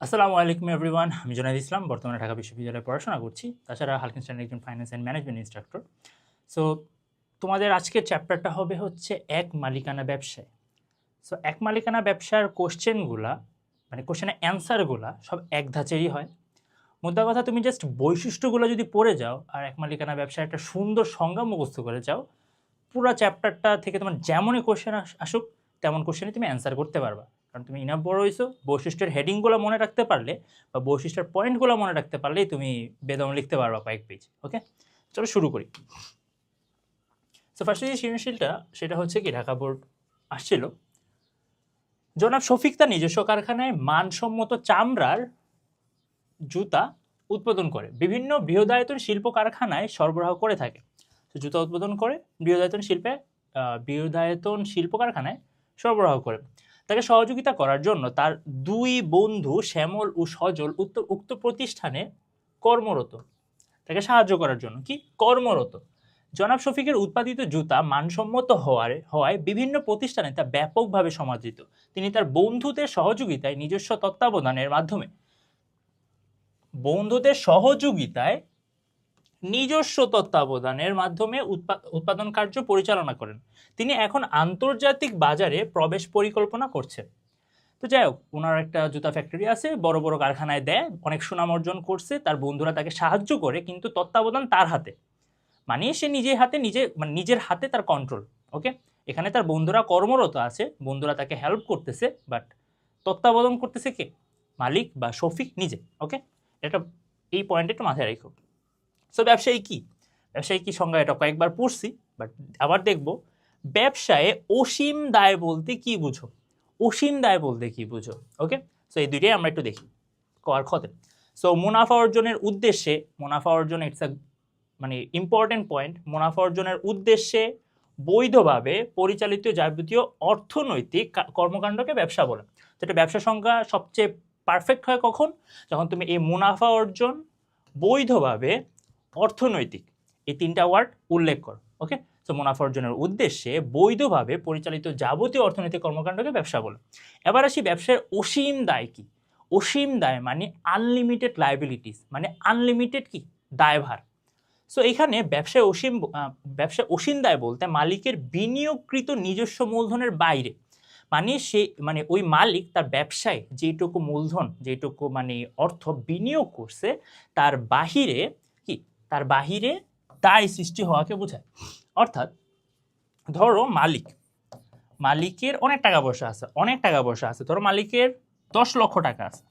আসসালামু আলাইকুম এভরিওয়ান, আমি জুনাইদ ইসলাম বর্তমানে ঢাকা বিশ্ববিদ্যালয়ে পড়াশোনা করছি। তাছাড়া হালকেনস্টাইনের একজন finance and management instructor. So তোমাদের আজকের চ্যাপ্টারটা হবে হচ্ছে এক মালিকানা ব্যবসায়। সো এক মালিকানা ব্যবসার কোশ্চেনগুলা মানে কোশ্চেনের অ্যান্সারগুলা সব এক ধাঁচেরই হয়। মোদ্দা কথা, তুমি জাস্ট বৈশিষ্ট্যগুলো যদি পড়ে যাও আর এক মালিকানা ব্যবসার একটা সুন্দর সংজ্ঞা মুখস্থ করে যাও, পুরো চ্যাপ্টারটা থেকে তোমার যেমনই কোশ্চেন আসুক তেমন কোশ্চেনই তুমি অ্যান্সার করতে পারবা। কারণ তুমি ইনাফ বড় হইছো, বৈশিষ্ট্যের হেডিংগুলো মনে রাখতে পারলে বা বৈশিষ্ট্যের পয়েন্টগুলো মনে রাখতে পারলেই তুমি বেদম লিখতে পারবা কয়েক পেজ। ওকে, চলো শুরু করি। সো ফার্স্টে যে সৃজনশীলটা সেটা হচ্ছে কি, ঢাকা বোর্ড আসছিল, জনাব শফিক তার নিজস্ব কারখানায় মানসম্মত চামড়ার জুতা উৎপাদন করে বিভিন্ন বৃহদায়তন শিল্প কারখানায় সরবরাহ করে থাকে। তো জুতা উৎপাদন করে বৃহদায়তন শিল্প কারখানায় সরবরাহ করে। তাকে সহযোগিতা করার জন্য তার দুই বন্ধু শ্যামল ও সজল উক্ত প্রতিষ্ঠানে কর্মরত। তাকে সাহায্য করার জন্য কি কর্মরত। জনাব শফিকের উৎপাদিত জুতা মানসম্মত হওয়ায় বিভিন্ন প্রতিষ্ঠানে তা ব্যাপকভাবে সমাদৃত। তিনি তার বন্ধুদের সহযোগিতায় নিজস্ব তত্ত্বাবধানের মাধ্যমে উৎপাদন কার্য পরিচালনা করেন। তিনি এখন আন্তর্জাতিক বাজারে প্রবেশ পরিকল্পনা করছেন। তো যাই হোক, ওনার একটা জুতা ফ্যাক্টরি আছে, বড় বড় কারখানায় দেয়, অনেক সুনাম অর্জন করছে, তার বন্ধুরা তাকে সাহায্য করে, কিন্তু তত্ত্বাবধান তার হাতে, মানে সে নিজের হাতে তার কন্ট্রোল। ওকে, এখানে তার বন্ধুরা কর্মরত আছে, বন্ধুরা তাকে হেল্প করতেছে, বাট তত্ত্বাবধান করতেছে কে? মালিক বা শফিক নিজে। ওকে, এটা এই পয়েন্টে একটু মাথায় রেখো। সো ব্যবসায়ী কি, ব্যবসায়ী কি সংজ্ঞা এটা কয়েকবার পড়ছি, বাট আবার দেখব। ব্যবসায়ে অসীম দায় বলতে কি বুঝো? অসীম দায় বলতে কি বুঝো? ওকে, সো এই দুইটাই আমরা একটু দেখি কর খতে। সো মুনাফা অর্জনের উদ্দেশ্যে, মুনাফা অর্জন ইটস মানে ইম্পর্টেন্ট পয়েন্ট, মুনাফা অর্জনের উদ্দেশ্যে বৈধভাবে পরিচালিত যাবতীয় অর্থনৈতিক কর্মকাণ্ডকে ব্যবসা বলে। তো এটা ব্যবসা সংজ্ঞা সবচেয়ে পারফেক্ট হয় কখন? যখন তুমি এই মুনাফা অর্জন, বৈধভাবে, অর্থনৈতিক, এই তিনটা ওয়ার্ড উল্লেখ করো। ওকে, তো মুনাফা অর্জনের উদ্দেশ্যে বৈধভাবে পরিচালিত যাবতীয় অর্থনৈতিক কর্মকাণ্ডকে ব্যবসা বলে। এবার আসি ব্যবসার অসীম দায় কি। অসীম দায় মানে আনলিমিটেড লায়াবিলিটিস, মানে আনলিমিটেড কি দায়ভার। সো এখানে ব্যবসায় অসীম দায় বলতে মালিকের বিনিয়োগকৃত নিজস্ব মূলধনের বাইরে, মানে ওই মালিক তার ব্যবসায় যেটুকু মূলধন, যেটুকু মানে অর্থ বিনিয়োগ করছে, তার বাহিরে কি, তার বাহিরে দায় সৃষ্টি হওয়াকে বোঝায়। অর্থাৎ ধরো মালিকের অনেক টাকা পয়সা আছে, ধরো মালিকের 10 লক্ষ টাকা আছে,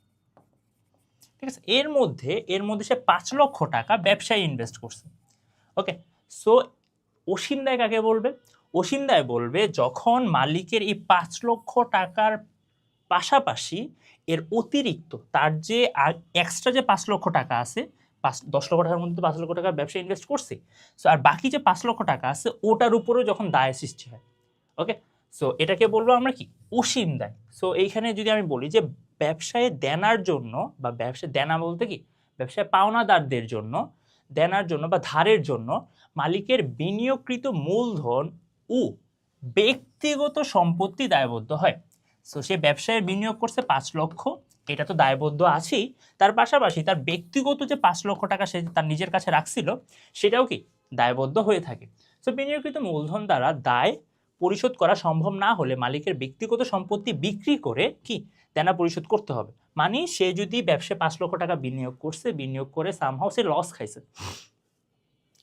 ঠিক আছে, এর মধ্যে সে 5 লক্ষ টাকা ব্যবসায় ইনভেস্ট করছে। ওকে, সো অসীম দায় কাকে বলবে? অসীম দায় বলবে যখন মালিকের এই 5 লক্ষ টাকার পাশাপাশি এর অতিরিক্ত তার যে এক্সট্রা যে 5 লক্ষ টাকা আছে, 10 লক্ষ টাকার মধ্যে 5 লক্ষ টাকা ব্যবসা ইনভেস্ট করছে, সো আর বাকি যে 5 লক্ষ টাকা আছে ওটার উপরেও যখন দায় সৃষ্টি হয়। ওকে, সো এটাকে বলবো আমরা কি অসীম দায়। সো এইখানে যদি আমি বলি যে ব্যবসায় দেনার জন্য, বা ব্যবসায় দেনা বলতে কি ব্যবসায় পাওনাদারদের জন্য দেনার জন্য বা ধারের জন্য মালিকের বিনিয়োগকৃত মূলধন ও ব্যক্তিগত সম্পত্তি দায়বদ্ধ হয়। সো সে ব্যবসায় বিনিয়োগ করছে 5 লক্ষ, এটা তো দায়বদ্ধ আছেই, তার পাশাপাশি তার ব্যক্তিগত যে 5 লক্ষ টাকা সে তার নিজের কাছে রাখছিল সেটাও কি দায়বদ্ধ হয়ে থাকে। সো বিনিয়োগকৃত মূলধন দ্বারা দায় পরিশোধ করা সম্ভব না হলে মালিকের ব্যক্তিগত সম্পত্তি বিক্রি করে কি দেনা পরিশোধ করতে হবে। মানে সে যদি ব্যবসায় 5 লক্ষ টাকা বিনিয়োগ করে সামহাও সে লস খাইছে,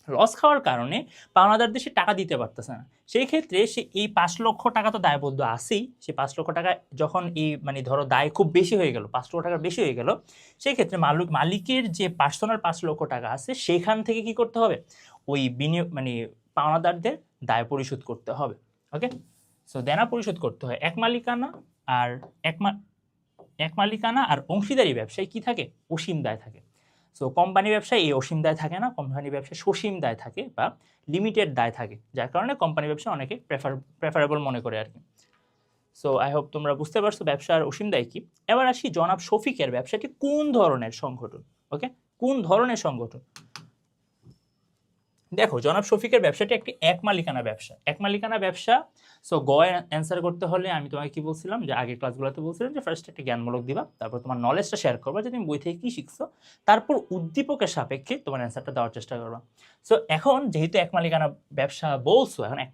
লস খাওয়ার কারণে পাওনাদারদের সে টাকা দিতে পারতেছে না, সেই ক্ষেত্রে সে এই 5 লক্ষ টাকা তো দায়বদ্ধ আছেই, সে 5 লক্ষ টাকা যখন এই মানে ধরো দায় খুব বেশি হয়ে গেল, 5 লক্ষ টাকার বেশি হয়ে গেল, সেই ক্ষেত্রে মালিকের যে পার্সোনাল 5 লক্ষ টাকা আছে সেখান থেকে কি করতে হবে, ওই বিনিয়োগ মানে পাওনাদারদের দায় পরিশোধ করতে হবে। ওকে, সো দেনা পরিশোধ করতে হয়। এক মালিকানা আর অংশীদারি ব্যবসায় কি থাকে, অসীম দায় থাকে। সো কোম্পানি ব্যবসায় এই অসীম দায় থাকে না, কোম্পানি ব্যবসায় সসীম দায় থাকে বা লিমিটেড দায় থাকে, যার কারণে কোম্পানি ব্যবসা অনেকে প্রেফারেবল মনে করে আর কি। সো আই হোপ তোমরা বুঝতে পারছো ব্যবসার অসীম দায় কি। এবার আসি জনাব শফিকের ব্যবসাটি কোন ধরনের সংগঠন। ওকে, কোন ধরনের সংগঠন? দেখো জনাব শফিকের ব্যবসাটি একটি এক মালিকানা ব্যবসা। এক মালিকানা ব্যবসা। সো গ অ্যান্সার করতে হলে আমি তোমাকে কি বলছিলাম, যে আগের ক্লাসগুলোতে বলছিলাম যে ফার্স্ট একটা জ্ঞানমূলক দিবা, তারপর তোমার নলেজটা শেয়ার করবা যে তুমি বই থেকে কি শিখছো, তারপর উদ্দীপকের সাপেক্ষে তোমার অ্যান্সারটা দেওয়ার চেষ্টা করবা। সো এখন যেহেতু এক মালিকানা ব্যবসা বলছো, এখন এক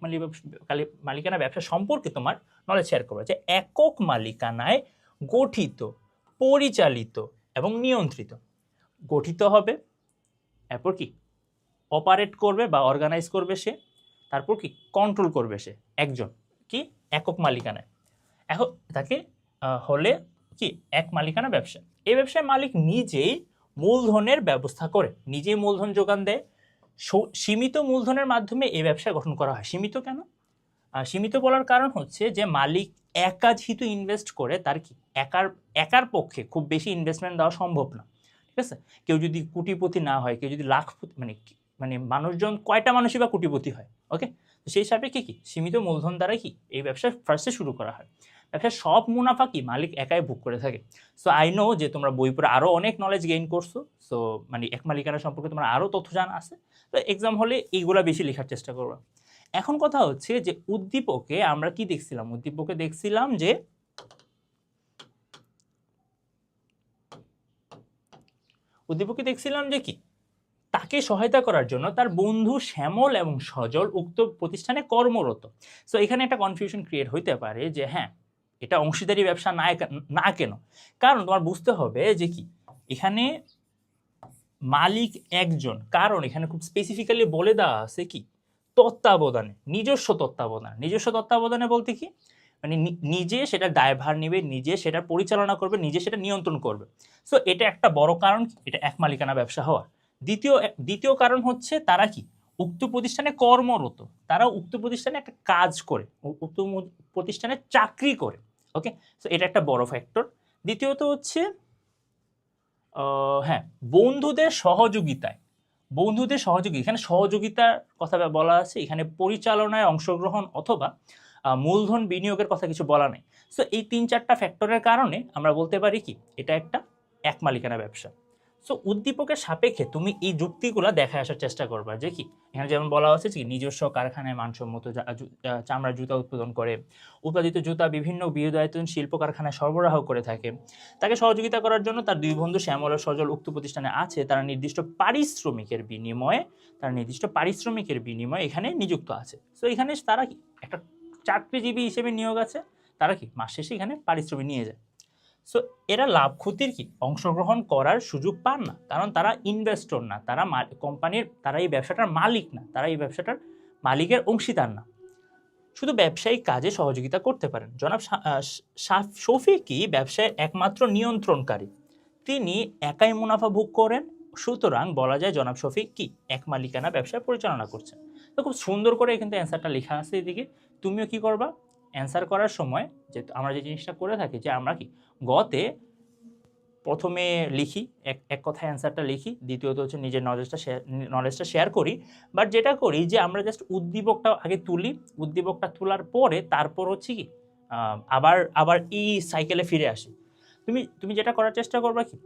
মালিকানা ব্যবসা সম্পর্কে তোমার নলেজ শেয়ার করবা, যে একক মালিকানায় গঠিত, পরিচালিত এবং নিয়ন্ত্রিত। গঠিত হবে, এরপর কি অপারেট করবে বা অর্গানাইজ করবে সে, তারপর কি কন্ট্রোল করবে সে, একজন কি একক মালিকানায়। এখন তাকে হলে কি এক মালিকানা ব্যবসা। এই ব্যবসায় মালিক নিজেই মূলধনের ব্যবস্থা করে, নিজেই মূলধন যোগান দেয়। সীমিত মূলধনের মাধ্যমে এই ব্যবসা গঠন করা হয়। সীমিত কেন? সীমিত বলার কারণ হচ্ছে যে মালিক একা যেহেতু ইনভেস্ট করে, তার কি একার পক্ষে খুব বেশি ইনভেস্টমেন্ট দেওয়া সম্ভব না। ঠিক আছে, কেউ যদি কোটিপতি না হয়, কেউ যদি লাখপতি, মানে মানুষজন কয়টা মানুষই বা কোটিপতি হয়, ওকে, তো সেই হিসাবে কি সীমিত মূলধন দ্বারা কি এই ব্যবসা ফার্স্টে শুরু করা হয়। ব্যবসার সব মুনাফা কি মালিক একাই ভোগ করে থাকে। সো আই নো যে তোমরা বই পড়ে আরও অনেক নলেজ গেইন করছো, সো মানে এক মালিকানা সম্পর্কে তোমার আরও তথ্য জানা আছে, তো এক্সাম হলে এইগুলা বেশি লেখার চেষ্টা করবা। এখন কথা হচ্ছে যে উদ্দীপকে আমরা কি দেখছিলাম, উদ্দীপকে দেখছিলাম যে কি তাকে সহায়তা করার জন্য তার বন্ধু শ্যামল এবং সজল উক্ত প্রতিষ্ঠানে কর্মরত। সো এখানে একটা কনফিউশন ক্রিয়েট হইতে পারে যে হ্যাঁ এটা অংশীদারি ব্যবসা না কেন, কারণ তোমার বুঝতে হবে যে কি এখানে মালিক একজন, কারণ এখানে খুব স্পেসিফিক্যালি বলে দেওয়া আছে কি তত্ত্বাবধানে, নিজস্ব তত্ত্বাবধানে বলতে কি মানে নিজে সেটা দায়ভার নেবে, নিজে সেটা পরিচালনা করবে, নিজে সেটা নিয়ন্ত্রণ করবে। সো এটা একটা বড় কারণ এটা এক মালিকানা ব্যবসা হওয়ার। দ্বিতীয় কারণ হচ্ছে তারা কি উক্ত প্রতিষ্ঠানে কর্মরত, তারা উক্ত প্রতিষ্ঠানে একটা কাজ করে, উক্ত প্রতিষ্ঠানে চাকরি করে। ওকে, সো এটা একটা বড় ফ্যাক্টর। দ্বিতীয়ত হচ্ছে হ্যাঁ বন্ধুদের সহযোগিতায়, এখানে সহযোগিতার কথা বলা আছে, এখানে পরিচালনায় অংশগ্রহণ অথবা মূলধন বিনিয়োগের কথা কিছু বলা নেই। সো এই 3-4টা ফ্যাক্টরের কারণে আমরা বলতে পারি কি এটা একটা এক মালিকানা ব্যবসা। সো উদ্দীপকের সাপেক্ষে তুমি এই যুক্তিগুলো দেখে আসার চেষ্টা করবা, যে কি এখানে যেমন বলা হচ্ছে কি নিজস্ব কারখানায় মানসম্মত চামড়ার জুতা উৎপাদন করে, উৎপাদিত জুতা বিভিন্ন বৃহদায়তন শিল্প কারখানায় সরবরাহ করে থাকে, তাকে সহযোগিতা করার জন্য তার দুই বন্ধু শ্যামল ও সজল উক্ত প্রতিষ্ঠানে আছে, তারা নির্দিষ্ট পারিশ্রমিকের বিনিময়ে এখানে নিযুক্ত আছে। সো এখানে তারা কি একটা চাকরিজীবী হিসেবে নিয়োগ আছে, তারা কি মাস শেষে এখানে পারিশ্রমিক নিয়ে যায়। সো এরা লাভ ক্ষতির কি অংশগ্রহণ করার সুযোগ পান না, কারণ তারা ইনভেস্টর না, তারা কোম্পানির, তারা এই ব্যবসাটার মালিক না, তারা এই ব্যবসাটার মালিকের অংশীদার না, শুধু ব্যবসায়িক কাজে সহযোগিতা করতে পারেন। জনাব শফিকই ব্যবসায়ের একমাত্র নিয়ন্ত্রণকারী, তিনি একাই মুনাফা ভোগ করেন, সুতরাং বলা যায় জনাব শফিক কি এক মালিকানা ব্যবসা পরিচালনা করছেন। তো খুব সুন্দর করে কিন্তু অ্যান্সারটা লেখা আছে এদিকে। তুমিও কি করবা, অ্যান্সার করার সময় যে আমরা যে জিনিসটা করে থাকি যে আমরা কি গতে প্রথমে লিখি, এক কথায় অ্যান্সারটা লিখি, দ্বিতীয়ত হচ্ছে নিজের নলেজটা শেয়ার করি, বাট যেটা করি যে আমরা জাস্ট উদ্দীপকটা আগে তুলি, উদ্দীপকটা তোলার পরে তারপর হচ্ছে কি আবার এই সাইকেলে ফিরে আসি। তুমি যেটা করার চেষ্টা করবা কি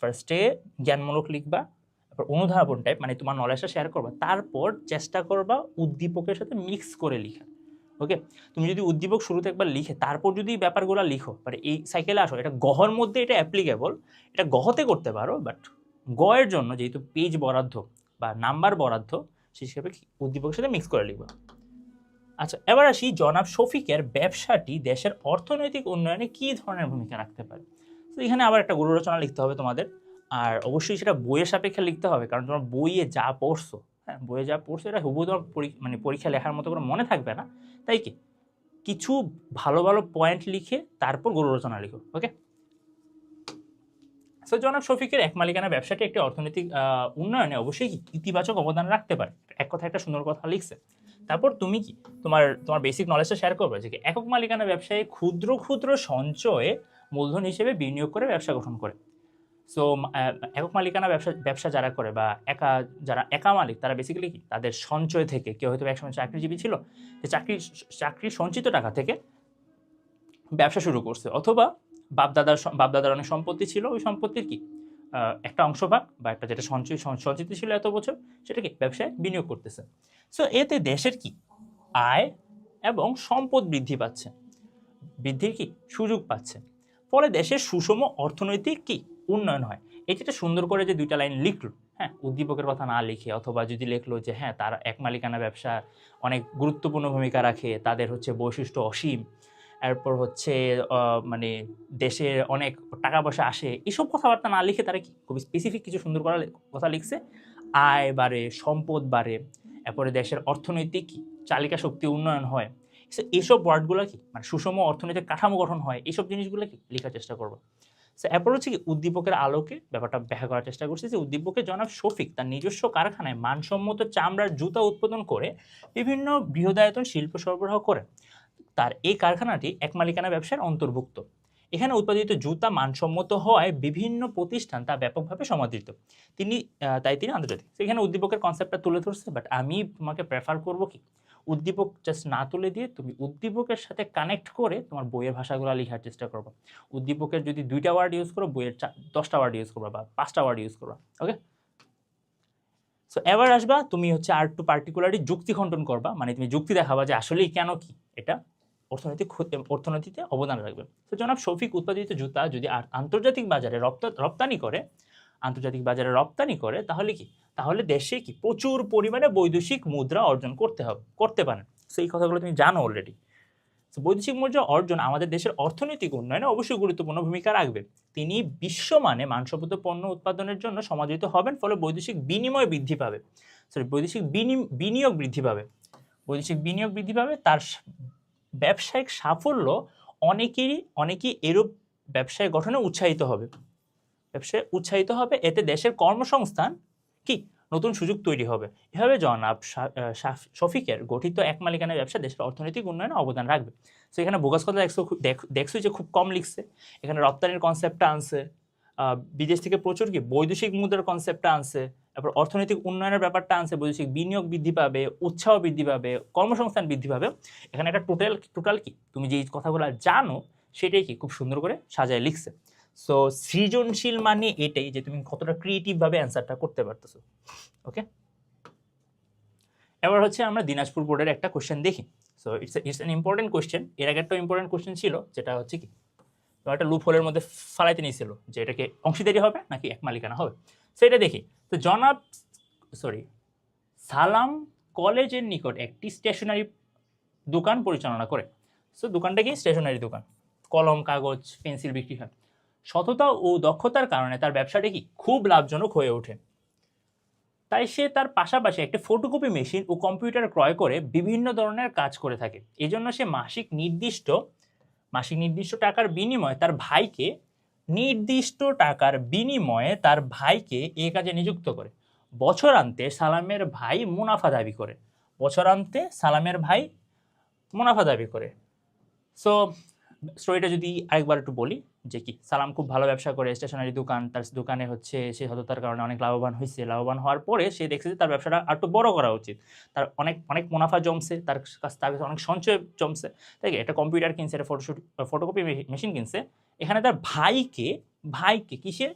ফার্স্টে জ্ঞানমূলক লিখবা, তারপর অনুধাবন টাইপ মানে তোমার নলেজটা শেয়ার করবা, তারপর চেষ্টা করবা উদ্দীপকের সাথে মিক্স করে লিখা। ওকে, তুমি যদি উদ্দীপক শুরুতে একবার লিখে তারপর যদি ব্যাপারগুলো লিখো, মানে এই সাইকেলে আসো, এটা গহর মধ্যে এটা অ্যাপ্লিকেবল, এটা গহতে করতে পারো, বাট গয়ের জন্য যেহেতু পেজ বরাদ্দ বা নাম্বার বরাদ্দ, সেই হিসেবে উদ্দীপকের সাথে মিক্স করে লিখবা। আচ্ছা, এবার আসি জনাব শফিকের ব্যবসাটি দেশের অর্থনৈতিক উন্নয়নে কী ধরনের ভূমিকা রাখতে পারে। তো এখানে আবার একটা গুরু রচনা লিখতে হবে তোমাদের, আর অবশ্যই সেটা বইয়ের সাপেক্ষে লিখতে হবে, কারণ তোমার বইয়ে যা পড়ছো, হ্যাঁ বইয়ে যা পড়ছো এটা হুবহু তোমার পরীক্ষা লেখার মতো করে মনে থাকবে না, তাই কি কিছু ভালো ভালো পয়েন্ট লিখে তারপর গুরু রচনা লিখো। ওকে, সো জনাব শফিকের এক মালিকানা ব্যবসাটি একটি অর্থনৈতিক উন্নয়নে অবশ্যই ইতিবাচক অবদান রাখতে পারে, এক কথা একটা সুন্দর কথা লিখছে। তারপর তুমি কি তোমার বেসিক নলেজটা শেয়ার করবে যে একক মালিকানা ব্যবসায়ী ক্ষুদ্র ক্ষুদ্র সঞ্চয়ে মূলধন হিসেবে বিনিয়োগ করে ব্যবসা গঠন করে। সো একক মালিকানা ব্যবসা যারা করে বা যারা একা মালিক, তারা বেসিক্যালি কি তাদের সঞ্চয় থেকে, কেউ হয়তো একসময় চাকরিজীবী ছিল, চাকরির সঞ্চিত টাকা থেকে ব্যবসা শুরু করছে, অথবা বাপদাদার অনেক সম্পত্তি ছিল, ওই সম্পত্তির কি একটা অংশভাগ বা একটা যেটা সঞ্চিত ছিল এত বছর, সেটা কি ব্যবসায় বিনিয়োগ করতেছে। সো এতে দেশের কি আয় এবং সম্পদ বৃদ্ধি পাচ্ছে, বৃদ্ধির কি সুযোগ পাচ্ছে, ফলে দেশের সুষম অর্থনৈতিক কি উন্নয়ন হয়। এই যেটা সুন্দর করে যে দুইটা লাইন লিখলো, হ্যাঁ, উদ্দীপকের কথা না লিখে, অথবা যদি লিখলো যে হ্যাঁ তার এক মালিকানা ব্যবসা অনেক গুরুত্বপূর্ণ ভূমিকা রাখে, তাদের হচ্ছে বৈশিষ্ট্য অসীম, এরপর হচ্ছে মানে দেশে অনেক টাকা পয়সা আসে, এসব কথাবার্তা না লিখে তারা কি খুব স্পেসিফিক কিছু সুন্দর কথা লিখছে। আয় বাড়ে, সম্পদ বাড়ে, এরপরে দেশের অর্থনৈতিক কি চালিকা শক্তি উন্নয়ন হয়। এইসব ওয়ার্ডগুলো কি মানে সুষম অর্থনৈতিক কাঠামো গঠন হয়, এইসব জিনিসগুলো কি লেখার চেষ্টা করবো। এরপর হচ্ছে কি উদ্দীপকের আলোকে ব্যাপারটা ব্যাখ্যা করার চেষ্টা করছি যে উদ্দীপকে জনাব শফিক তার নিজস্ব কারখানায় মানসম্মত চামড়ার জুতা উৎপাদন করে বিভিন্ন বৃহদায়তন শিল্প সরবরাহ করে। তার এই কারখানাটি এক মালিকানা ব্যবসার অন্তর্ভুক্ত। এখানে উৎপাদিত জুতা মানসম্মত হওয়ায় বিভিন্ন প্রতিষ্ঠান তা ব্যাপকভাবে সমাদৃত। তাই তিনি আন্তর্জাতিক। এখানে উদ্দীপকের কনসেপ্টটা তুলে ধরছে, বাট আমি তোমাকে প্রেফার করব কি উদ্দীপক জাস্ট না তুলে দিয়ে তুমি উদ্দীপকের সাথে কানেক্ট করে তোমার বইয়ের ভাষাগুলো লেখার চেষ্টা করবো। উদ্দীপকের যদি 2টা ওয়ার্ড ইউজ করো, বইয়ের 10টা ওয়ার্ড ইউজ করবা বা 5টা ওয়ার্ড ইউজ করবা। ওকে, সো এবার আসবা তুমি হচ্ছে আর একটু পার্টিকুলারলি যুক্তি খণ্ডন করবা, মানে তুমি যুক্তি দেখাবা যে আসলেই কেন কি এটা অর্থনীতিতে অবদান রাখবে। তো জনাব শফিক উৎপাদিত জুতা যদি আন্তর্জাতিক বাজারে রপ্তানি করে তাহলে কি, তাহলে দেশে কি প্রচুর পরিমাণে বৈদেশিক মুদ্রা অর্জন করতে পারেন। সো এই কথাগুলো তুমি জানো অলরেডি। বৈদেশিক মুদ্রা অর্জন আমাদের দেশের অর্থনৈতিক উন্নয়নে অবশ্যই গুরুত্বপূর্ণ ভূমিকা রাখবে। তিনি বিশ্বমানে মানসম্মত পণ্য উৎপাদনের জন্য সমাদৃত হবেন, ফলে বৈদেশিক বিনিয়োগ বৃদ্ধি পাবে। তার ব্যবসায়িক সাফল্য অনেকেই এরূপ ব্যবসায় গঠনে উৎসাহিত হবে। এতে দেশের কর্মসংস্থান কি নতুন সুযোগ তৈরি হবে। এভাবে জনাব শফিকের গঠিত এক মালিকানা ব্যবসা দেশের অর্থনৈতিক উন্নয়নে অবদান রাখবে। তো এখানে বোগাস কথা দেখছো যে খুব কম লিখছে। এখানে রপ্তানির কনসেপ্টটা আনছে, বিদেশ থেকে প্রচুর কি বৈদেশিক মুদ্রার কনসেপ্টটা আনছে, তারপর অর্থনৈতিক উন্নয়নের ব্যাপারটা আনছে, বৈদেশিক বিনিয়োগ বৃদ্ধি পাবে, উৎসাহ বৃদ্ধি পাবে, কর্মসংস্থান বৃদ্ধি পাবে। এখানে একটা টোটাল কি তুমি যে কথাগুলো জানো সেটাই কি খুব সুন্দর করে সাজায় লিখছে। সো সৃজনশীল মানে এটাই যে তুমি কতটা ক্রিয়েটিভভাবে অ্যান্সারটা করতে পারতেছো। ওকে, এবার হচ্ছে আমরা দিনাজপুর বোর্ডের একটা কোশ্চেন দেখি। So it's an important question. এর আগে একটা ইম্পর্টেন্ট কোশ্চেন ছিল, যেটা হচ্ছে কি একটা লুপ হোলের মধ্যে ফালাইতে নিয়েছিল যে এটাকে অংশীদারি হবে নাকি এক মালিকানা হবে। সেটা দেখি। তো সালাম কলেজের নিকট একটি স্টেশনারি দোকান পরিচালনা করে। সো দোকানটা কি স্টেশনারি দোকান, কলম কাগজ পেন্সিল বিক্রি হয়। সততা ও দক্ষতার কারণে তার ব্যবসাটা কি খুব লাভজনক হয়ে ওঠে। তাই সে তার পাশাপাশি একটা ফটোকপি মেশিন ও কম্পিউটার ক্রয় করে বিভিন্ন ধরনের কাজ করে থাকে। এই জন্য সে মাসিক নির্দিষ্ট টাকার বিনিময়ে তার ভাইকে এই কাজে নিযুক্ত করে। বছরান্তে সালামের ভাই মুনাফা দাবি করে। সো স্টোরিটা যদি আরেকবার একটু বলি যে কি সালাম খুব ভালো ব্যবসা করে, স্টেশনারি দোকান, তার দোকানে হচ্ছে সে সততার কারণে অনেক লাভবান হওয়ার পরে সে দেখছে যে তার ব্যবসাটা আর একটু বড় করা উচিত। তার অনেক মুনাফা জমছে, তার কাছে অনেক সঞ্চয় জমছে, তাই একটা কম্পিউটার কিনছে, একটা ফটোকপি মেশিন কিনছে। এখানে তার ভাইকে কিসের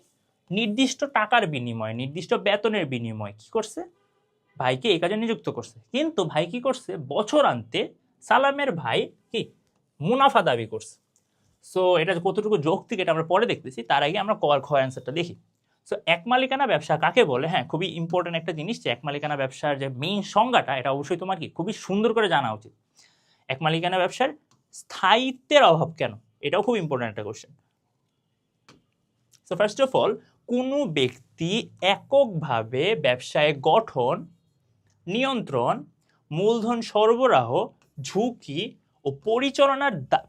নির্দিষ্ট টাকার বিনিময়ে, নির্দিষ্ট বেতনের বিনিময়ে কি করছে, ভাইকে এই কাজে নিযুক্ত করছে। কিন্তু ভাই কি করছে, বছরান্তে সালামের ভাই কি মুনাফা দাবি করছে। সো এটা কতটুকু যৌক্তিক এটা আমরা পরে দেখতেছি, তার আগে আমরা খ অ্যান্সারটা দেখি। সো এক মালিকানা ব্যবসা কাকে বলে? হ্যাঁ, খুবই ইম্পর্টেন্ট একটা জিনিস যে এক মালিকানা ব্যবসার যে মেইন সংজ্ঞাটা, এটা অবশ্যই তোমার কি খুবই সুন্দর করে জানা উচিত। এক মালিকানা ব্যবসার স্থায়িত্বের অভাব কেন, এটাও খুব ইম্পর্টেন্ট একটা question. So first of all, কোনো ব্যক্তি এককভাবে ব্যবসায় গঠন, নিয়ন্ত্রণ, মূলধন সরবরাহ, ঝুঁকি ও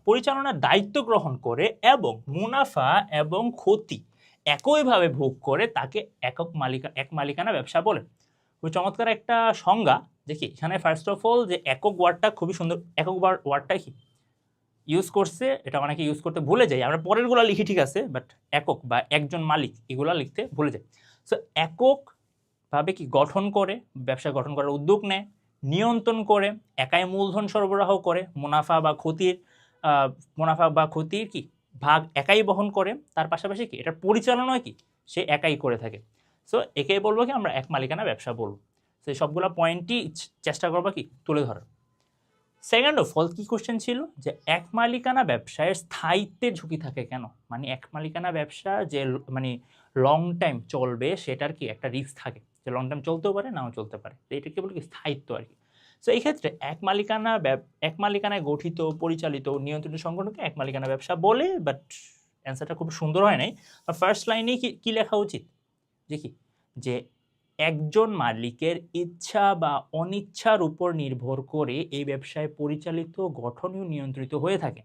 পরিচালনার দায়িত্ব গ্রহণ করে এবং মুনাফা এবং ক্ষতি একইভাবে ভোগ করে তাকে এক মালিকানা ব্যবসা বলে। খুব চমৎকার একটা সংজ্ঞা। দেখি এখানে ফার্স্ট অফ অল যে একক ওয়ার্ডটা খুবই সুন্দর। একক ওয়ার্ডটা কি ইউজ করছে, এটা অনেকে ইউজ করতে ভুলে যায়। আমরা পরেরগুলো লিখি ঠিক আছে, বাট একক বা একজন মালিক এগুলো লিখতে ভুলে যায়। সো এককভাবে কি গঠন করে, ব্যবসা গঠন করার উদ্যোগ নেয়, নিয়ন্ত্রণ করে, একাই মূলধন সরবরাহ করে, মুনাফা বা ক্ষতির কি ভাগ একাই বহন করে, তার পাশাপাশি কি এটার পরিচালনা কি সে একাই করে থাকে। সো একেই বলবো কি আমরা এক মালিকানা ব্যবসা বলবো। সেই সবগুলো পয়েন্টই চেষ্টা করবো কি তুলে ধরার। সেকেন্ড অফ অল কি কোশ্চেন ছিল যে এক মালিকানা ব্যবসায় স্থায়িত্বের ঝুঁকি থাকে কেন, মানে এক মালিকানা ব্যবসা যে মানে লং টাইম চলবে সেটার কি একটা রিস্ক থাকে, যে লং টাইম চলতেও পারে নাও চলতে পারে, তো এটাকে বলে কি স্থায়িত্ব আর কি। সো এই ক্ষেত্রে এক মালিকানায় গঠিত পরিচালিত নিয়ন্ত্রিত সংগঠনকে এক মালিকানা ব্যবসা বলে, বাট অ্যান্সারটা খুব সুন্দর হয় নাই। ফার্স্ট লাইনেই কি লেখা উচিত যে কি যে একজন মালিকের ইচ্ছা বা অনিচ্ছার উপর নির্ভর করে এই ব্যবসায় পরিচালিত গঠনীয় নিয়ন্ত্রিত হয়ে থাকে,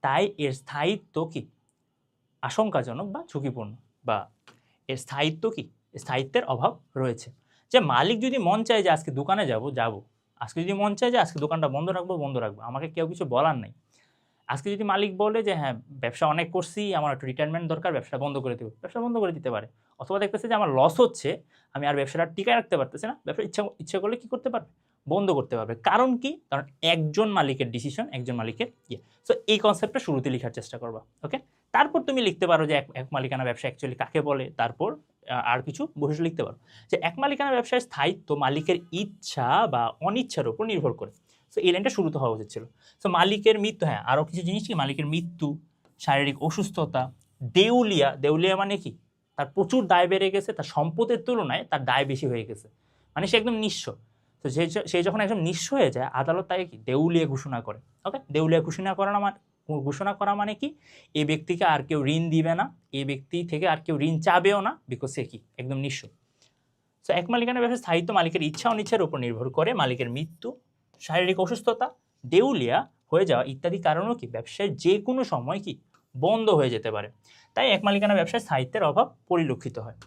তাই এর স্থায়িত্ব কি আশঙ্কাজনক বা ঝুঁকিপূর্ণ, বা এর স্থায়িত্বের অভাব রয়েছে। যে মালিক যদি মন চায় যে আজকে দোকানে যাব, আজকে যদি মন চায় যে আজকে দোকানটা বন্ধ রাখবো, আমাকে কেউ কিছু বলার নাই। আজকে যদি মালিক বলে যে হ্যাঁ ব্যবসা অনেক করছি, আমার একটু রিটায়ারমেন্ট দরকার, ব্যবসা বন্ধ করে দেবো, ব্যবসা বন্ধ করে দিতে পারে। অথবা দেখতেছে যে আমার লস হচ্ছে, আমি আর ব্যবসাটা টিকায় রাখতে পারতেছি না, ব্যবসা ইচ্ছা করলে কি করতে পারবে, বন্ধ করতে পারবে। কারণ কি, কারণ একজন মালিকের ডিসিশন, একজন মালিকের সো এই কনসেপ্টটা শুরুতে লেখার চেষ্টা করবা। ওকে, তারপর তুমি লিখতে পারো যে এক মালিকানা ব্যবসা অ্যাকচুয়ালি কাকে বলে, তারপর আর কিছু বৈশিষ্ট্য লিখতে পারো। যে এক মালিকানা ব্যবসায় স্থায়িত্ব মালিকের ইচ্ছা বা অনিচ্ছার উপর নির্ভর করে। সো এই লাইনটা শুরুতে হওয়া উচিত ছিল। সো মালিকের মৃত্যু, হ্যাঁ আরও কিছু জিনিস কি, মালিকের মৃত্যু, শারীরিক অসুস্থতা, দেউলিয়া মানে কি তার প্রচুর দায় বেড়ে গেছে, তার সম্পদের তুলনায় তার দায় বেশি হয়ে গেছে, মানে সে একদম নিঃস্ব। তো সে যখন একদম নিঃস্ব হয়ে যায়, আদালত তাকে কি দেউলিয়া ঘোষণা করে। ওকে, দেউলিয়া ঘোষণা করা মানে কি, এই ব্যক্তিকে আর কেউ ঋণ দিবে না, এই ব্যক্তি থেকে আর কেউ ঋণ চাবেও না, বিকজ সে কি একদম নিঃস্ব। সো এক মালিকানা ব্যবসায় স্থায়িত্ব মালিকের ইচ্ছা অনিচ্ছার উপর নির্ভর করে, মালিকের মৃত্যু, শারীরিক অসুস্থতা, দেউলিয়া হয়ে যাওয়া ইত্যাদি কারণেও কি ব্যবসায় যে কোনো সময় কি বন্ধ হয়ে যেতে পারে। তাই এক মালিকানা ব্যবসায় স্থায়িত্বের অভাব পরিলক্ষিত হয়।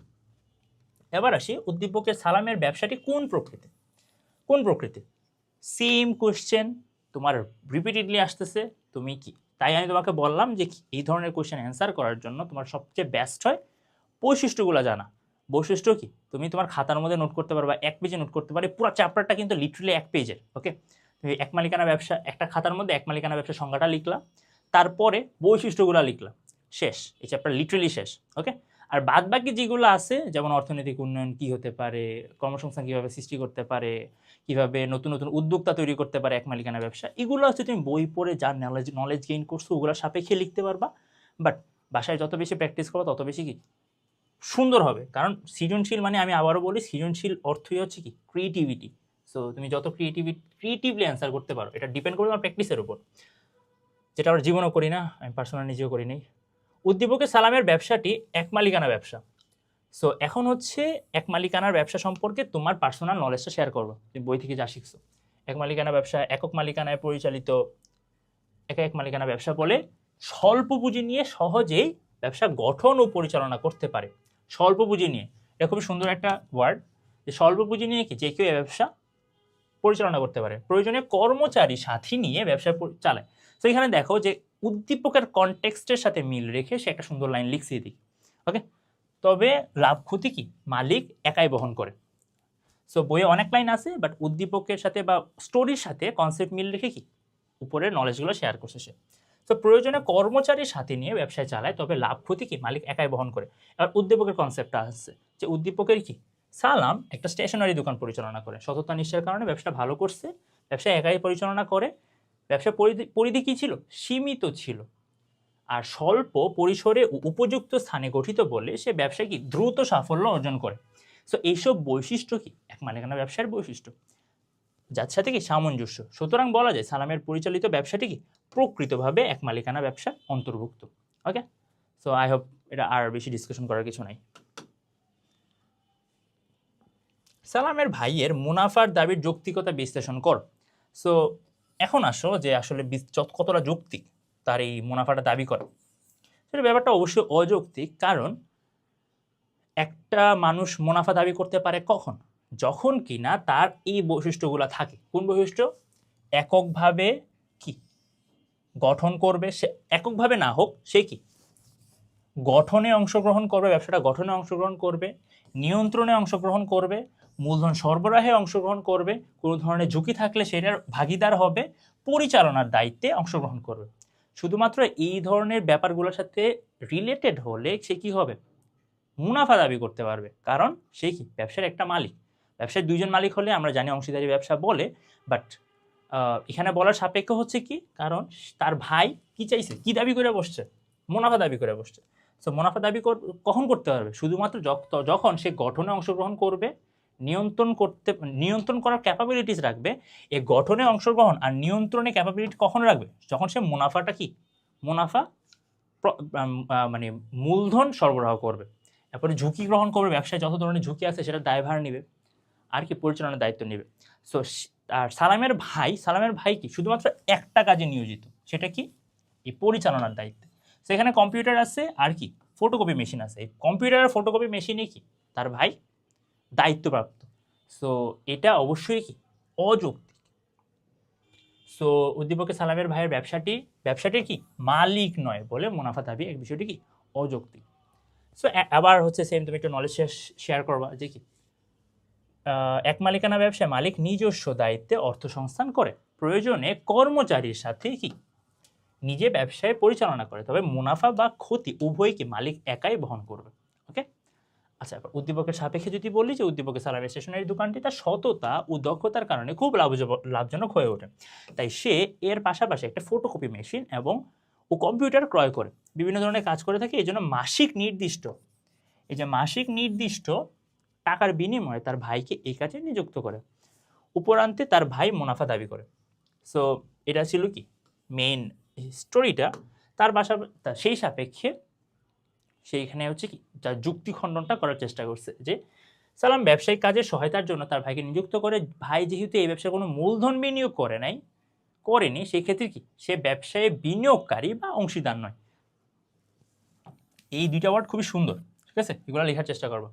এবার আসি উদ্দীপকের সালামের ব্যবসাটি কোন প্রকৃতি। সেম কোশ্চেন তোমার রিপিটেডলি আসতেছে, তুমি কি, তাই আমি তোমাকে বললাম যে এই ধরনের কোশ্চেন অ্যান্সার করার জন্য তোমার সবচেয়ে বেস্ট হয় বৈশিষ্ট্যগুলো জানা। বৈশিষ্ট্য কি তুমি তোমার খাতার মধ্যে নোট করতে পারবা, এক পেজে নোট করতে পারে, পুরো চ্যাপ্টারটা কিন্তু লিটারালি এক পেজের। ওকে, তুমি এক মালিকানা ব্যবসা একটা খাতার মধ্যে এক মালিকানা ব্যবসা সংজ্ঞাটা লিখলাম, তারপরে বৈশিষ্ট্যগুলো লিখলাম, শেষ, এই চ্যাপ্টার লিটারালি শেষ। ওকে, আর বাদ বাকি যেগুলো আছে যেমন অর্থনৈতিক উন্নয়ন কি হতে পারে, কর্মসংস্থান কীভাবে সৃষ্টি করতে পারে, কীভাবে নতুন নতুন উদ্যোক্তা তৈরি করতে পারে এক মালিকানা ব্যবসা, এগুলো হচ্ছে তুমি বই পড়ে যা নলেজ গেইন করছো ওগুলো সাপেক্ষে লিখতে পারবা। বাট বাসায় যত বেশি প্র্যাকটিস করো তত বেশি কি সুন্দর হবে। কারণ সৃজনশীল মানে আমি আবারও বলি, সৃজনশীল অর্থই হচ্ছে কি ক্রিয়েটিভিটি। সো তুমি যত ক্রিয়েটিভলি অ্যান্সার করতে পারো, এটা ডিপেন্ড করবে তোমার প্র্যাকটিসের উপর, যেটা আমরা জীবনও করি না, আমি পার্সোনাল নিজেও করি নি। উদ্দীপকের সালামের ব্যবসাটি এক মালিকানা ব্যবসা। সো এখন হচ্ছে এক মালিকানার ব্যবসা সম্পর্কে তোমার পার্সোনাল নলেজটা শেয়ার করবো, তুমি বই থেকে যা শিখছো। এক মালিকানা ব্যবসা একক মালিকানায় পরিচালিত এক মালিকানা ব্যবসা বলে স্বল্প পুঁজি নিয়ে সহজেই ব্যবসা গঠন ও পরিচালনা করতে পারে। স্বল্প পুঁজি নিয়ে, এটা খুবই সুন্দর একটা ওয়ার্ড, যে স্বল্প পুঁজি নিয়ে কি যে কেউ ব্যবসা পরিচালনা করতে পারে, প্রয়োজনে কর্মচারী সাথী নিয়ে ব্যবসা চালায়। তো এখানে দেখো যে উদ্দীপকের কনটেক্সটের সাথে মিল রেখে সে একটা সুন্দর লাইন লিখছে দিক। ওকে, তবে লাভ ক্ষতি কি মালিক একাই বহন করে। সো বইয়ে অনেক লাইন আছে, বাট উদ্দীপকের সাথে বা স্টোরির সাথে কনসেপ্ট মিল রেখে কি উপরের নলেজগুলো শেয়ার করছে সে। তো প্রয়োজনে কর্মচারীর সাথে নিয়ে ব্যবসায় চালায়, তবে লাভ ক্ষতি কি মালিক একাই বহন করে। এবার উদ্দীপকের কনসেপ্টটা আসছে যে উদ্দীপকের কি সালাম একটা স্টেশনারি দোকান পরিচালনা করে, সততা নিষ্ঠার কারণে ব্যবসাটা ভালো করছে, ব্যবসা একাই পরিচালনা করে, ব্যবসার পরিধি কী ছিল, সীমিত ছিল, আর স্বল্প পরিসরে উপযুক্ত স্থানে গঠিত বলে সে ব্যবসায় কি দ্রুত সাফল্য অর্জন করে। সো এইসব বৈশিষ্ট্য কি এক মালিকানা ব্যবসার বৈশিষ্ট্য, যার সাথে কি সামঞ্জস্য। সুতরাং বলা যায় সালামের পরিচালিত ব্যবসাটি কি প্রকৃতভাবে এক মালিকানা ব্যবসার অন্তর্ভুক্ত। ওকে, সো আই হোপ এটা আর বেশি ডিসকাশন করার কিছু নাই। সালামের ভাইয়ের মুনাফার দাবির যৌক্তিকতা বিশ্লেষণ কর। সো এখন আসো যে আসলে কতটা যৌক্তিক তার এই মুনাফাটা দাবি করা। সেটা ব্যাপারটা অবশ্যই অযৌক্তিক, কারণ একটা মানুষ মুনাফা দাবি করতে পারে কখন, যখন কিনা তার এই বৈশিষ্ট্যগুলো থাকে। কোন বৈশিষ্ট্য, এককভাবে কি গঠন করবে, সে এককভাবে না হোক সে কি গঠনে অংশগ্রহণ করবে, ব্যবসাটা গঠনে অংশগ্রহণ করবে, নিয়ন্ত্রণে অংশগ্রহণ করবে, মূলধন সরবরাহে অংশগ্রহণ করবে, কোনো ধরনের ঝুঁকি থাকলে সেটার ভাগিদার হবে, পরিচালনার দায়িত্বে অংশগ্রহণ করবে। শুধুমাত্র এই ধরনের ব্যাপারগুলোর সাথে রিলেটেড হলে সে কি হবে, মুনাফা দাবি করতে পারবে, কারণ সে কি ব্যবসার একটা মালিক। ব্যবসায় দুইজন মালিক হলে আমরা জানি অংশীদারি ব্যবসা বলে, বাট এখানে বলার সাপেক্ষ হচ্ছে কি, কারণ তার ভাই কি চাইছে, কি দাবি করে বসছে, মুনাফা দাবি করে বসছে। সো মুনাফা দাবি কখন করতে পারবে, শুধুমাত্র যখন সে গঠনে অংশগ্রহণ করবে, নিয়ন্ত্রণ করার ক্যাপাবিলিটিস রাখবে। এই গঠনে অংশগ্রহণ আর নিয়ন্ত্রণে ক্যাপাবিলিটি কখন রাখবে, যখন সে মুনাফাটা কি, মুনাফা মানে মূলধন সরবরাহ করবে। তারপরে ঝুঁকি গ্রহণ করবে, ব্যবসায় যত ধরনের ঝুঁকি আছে সেটা দায়ভার নেবে, আর কি পরিচালনার দায়িত্ব নেবে। সো আর সালামের ভাই কি শুধুমাত্র একটা কাজে নিয়োজিত, সেটা কি, এই পরিচালনার দায়িত্বে। সেখানে কম্পিউটার আছে আর কি ফটোকপি মেশিন আছে, এই কম্পিউটার আর ফটোকপি মেশিনে কি তার ভাই দায়িত্বপ্রাপ্ত। সো এটা অবশ্যই কি অযৌক্তিক। সো উদ্দীপকে সালামের ভাইয়ের ব্যবসাটির কি মালিক নয় বলে মুনাফা দাবি, এক বিষয়টি কি অযৌক্তিক। সো আবার হচ্ছে সেম, তুমি একটু নলেজ শেয়ার করবা যে কি এক মালিকানা ব্যবসায় মালিক নিজস্ব দায়িত্বে অর্থ সংস্থান করে, প্রয়োজনে কর্মচারীর সাথে কি নিজে ব্যবসায় পরিচালনা করে, তবে মুনাফা বা ক্ষতি উভয় কি মালিক একাই বহন করবে। ওকে, আচ্ছা এবার উদ্দীপকের সাপেক্ষে যদি বলি যে উদ্দীপকের সালামের স্টেশনারি দোকানটি তার সততা ও দক্ষতার কারণে খুব লাভজনক হয়ে ওঠে, তাই সে এর পাশাপাশি একটা ফটোকপি মেশিন এবং কম্পিউটার ক্রয় করে বিভিন্ন ধরনের কাজ করে থাকে। এই জন্য মাসিক নির্দিষ্ট টাকার বিনিময়ে তার ভাইকে এই কাজে নিযুক্ত করে, উপরান্তে তার ভাই মুনাফা দাবি করে। সো এটা ছিল কি মেইন স্টোরিটা। সেই সাপেক্ষে সেইখানে হচ্ছে কি যার যুক্তি খণ্ডনটা করার চেষ্টা করছে যে সালাম ব্যবসায়িক কাজে সহায়তার জন্য তার ভাইকে নিযুক্ত করে, ভাই যেহেতু এই ব্যবসায় কোনো মূলধন বিনিয়োগ করেনি, সেই ক্ষেত্রে কি সে ব্যবসায় বিনিয়োগকারী বা অংশীদার নয়। এই দুইটা ওয়ার্ড খুবই সুন্দর, ঠিক আছে, এগুলো লেখার চেষ্টা করবো।